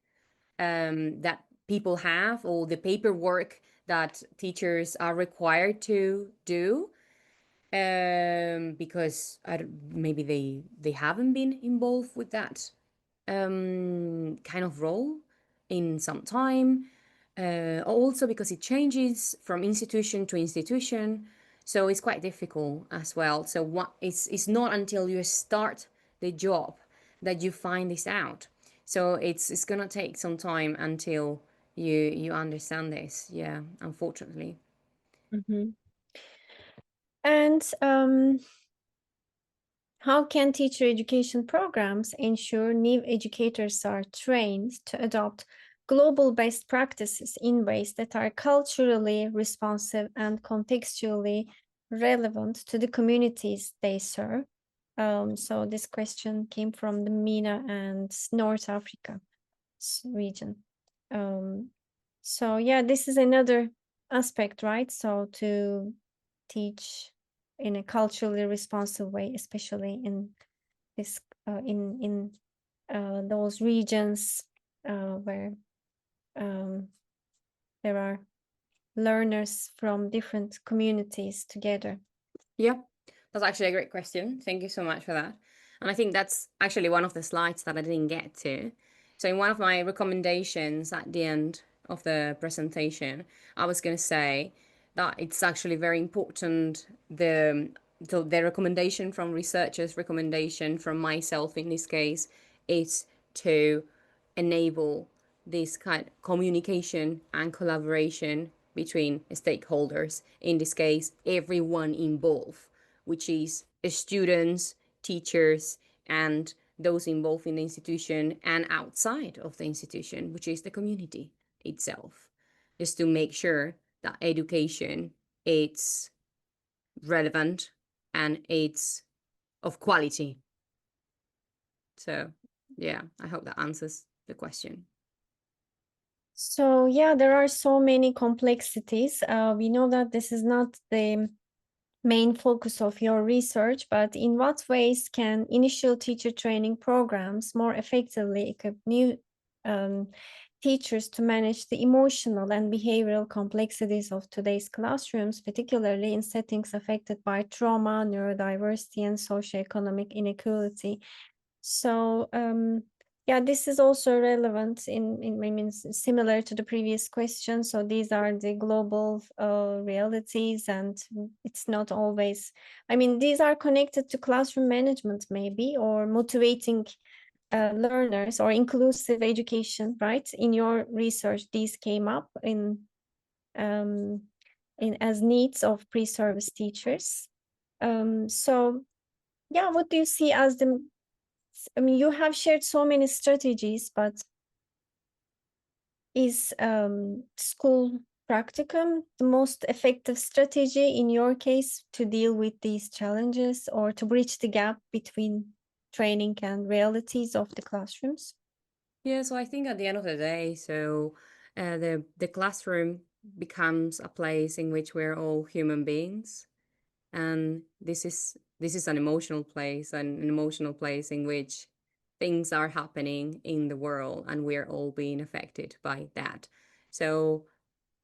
that people have, or the paperwork that teachers are required to do, because maybe they haven't been involved with that kind of role in some time. Also because it changes from institution to institution, so it's quite difficult as well. So it's not until you start the job that you find this out. So it's gonna take some time until you understand this. Yeah, unfortunately. Mhm. And how can teacher education programs ensure new educators are trained to adopt global best practices in ways that are culturally responsive and contextually relevant to the communities they serve? So this question came from the MENA and North Africa region. Um, so yeah, this is another aspect, right? So to teach in a culturally responsive way, especially in this in those regions where um, there are learners from different communities together. Yeah, that's actually a great question. Thank you so much for that. And I think that's actually one of the slides that I didn't get to. So, in one of my recommendations at the end of the presentation, I was going to say that it's actually very important the recommendation from researchers, recommendation from myself in this case, is to enable this kind of communication and collaboration between stakeholders, in this case everyone involved, which is students, teachers, and those involved in the institution and outside of the institution, which is the community itself, just to make sure that education is relevant, and it's of quality. So yeah, I hope that answers the question. So yeah, there are so many complexities. We know that this is not the main focus of your research, but in what ways can initial teacher training programs more effectively equip new teachers to manage the emotional and behavioral complexities of today's classrooms, particularly in settings affected by trauma, neurodiversity, and socioeconomic inequality? So yeah, this is also relevant I mean, similar to the previous question. So these are the global realities, and it's not always, I mean, these are connected to classroom management maybe, or motivating learners, or inclusive education, right? In your research, these came up um, in as needs of pre-service teachers. So yeah, what do you see as the, I mean, you have shared so many strategies, but is school practicum the most effective strategy in your case to deal with these challenges, or to bridge the gap between training and realities of the classrooms? Yeah, so I think at the end of the day, the classroom becomes a place in which we're all human beings, and this is an emotional place, and an emotional place in which things are happening in the world, and we're all being affected by that. So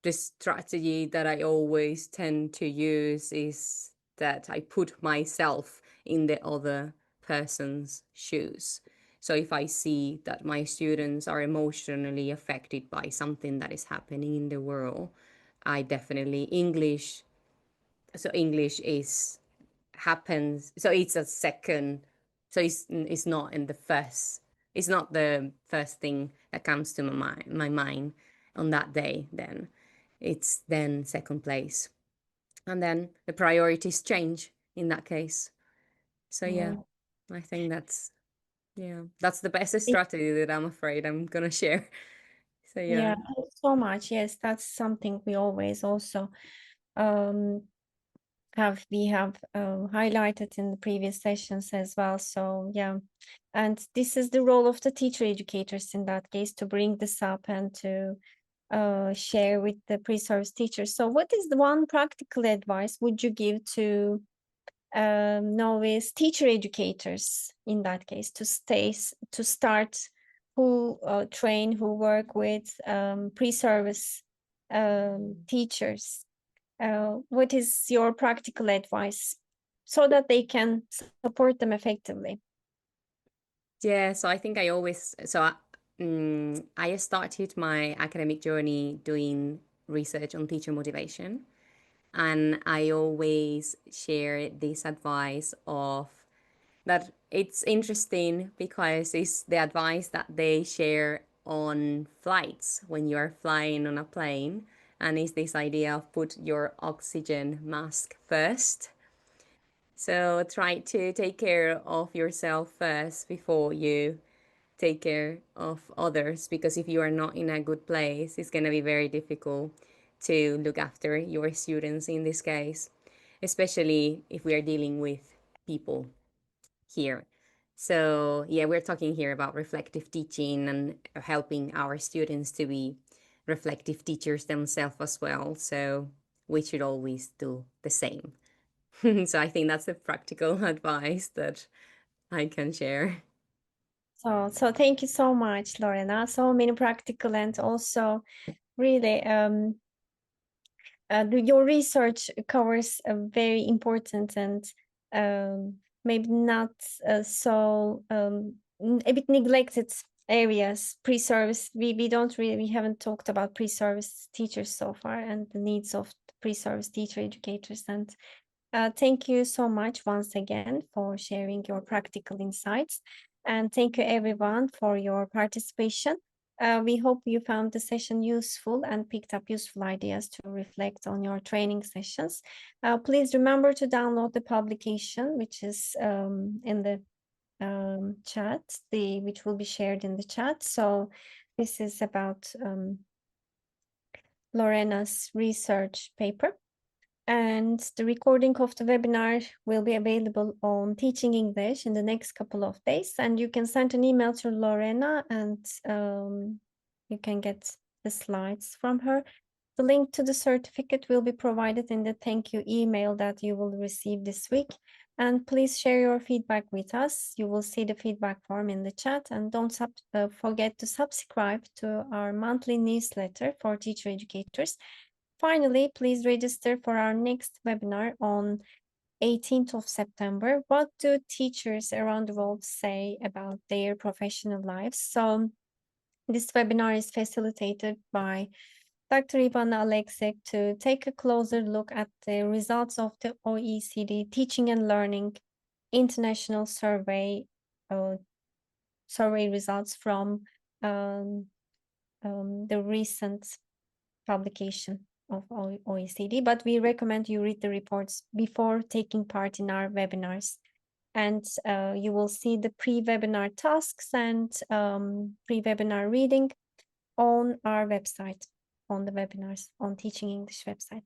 the strategy that I always tend to use is that I put myself in the other person's shoes. So if I see that my students are emotionally affected by something that is happening in the world, I definitely English is happens. So it's a second. So it's not in the first. It's not the first thing that comes to my mind on that day. Then it's then second place, and then the priorities change in that case. So yeah, Mm. I think that's the best It- strategy that I'm afraid I'm gonna share. So yeah. Yeah, thanks so much. Yes, that's something we always also um, have highlighted in the previous sessions as well. So yeah, and this is the role of the teacher educators in that case, to bring this up and to share with the pre-service teachers. So what is the one practical advice would you give to novice teacher educators in that case, to start, who train, who work with pre-service teachers? What is your practical advice so that they can support them effectively? Yeah, so I think I started my academic journey doing research on teacher motivation, and I always share this advice of that it's interesting because it's the advice that they share on flights when you are flying on a plane, and it's this idea of put your oxygen mask first. So try to take care of yourself first before you take care of others, because if you are not in a good place, it's going to be very difficult to look after your students in this case, especially if we are dealing with people here. So, yeah, we're talking here about reflective teaching and helping our students to be reflective teachers themselves as well. So, we should always do the same. So, I think that's the practical advice that I can share. So thank you so much, Lorena. So many practical and also really your research covers a very important and maybe not a bit neglected areas. Pre-service, we don't really, we haven't talked about pre-service teachers so far, and the needs of pre-service teacher educators. And thank you so much once again for sharing your practical insights. And thank you everyone for your participation. We hope you found the session useful and picked up useful ideas to reflect on your training sessions. Please remember to download the publication, which is in the chat, which will be shared in the chat. So this is about Lorena's research paper. And the recording of the webinar will be available on Teaching English in the next couple of days. And you can send an email to Lorena and you can get the slides from her. The link to the certificate will be provided in the thank you email that you will receive this week. And please share your feedback with us. You will see the feedback form in the chat. And don't forget to subscribe to our monthly newsletter for teacher educators. Finally, please register for our next webinar on 18th of September. What do teachers around the world say about their professional lives? So this webinar is facilitated by Dr. Ivana Alexic to take a closer look at the results of the OECD Teaching and Learning International Survey results from the recent publication of OECD, but we recommend you read the reports before taking part in our webinars. And you will see the pre-webinar tasks and pre-webinar reading on our website, on the webinars, on Teaching English website.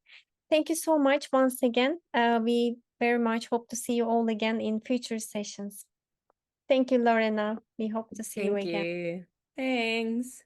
Thank you so much once again. We very much hope to see you all again in future sessions. Thank you, Lorena. We hope to see you Thank again. you. Thanks.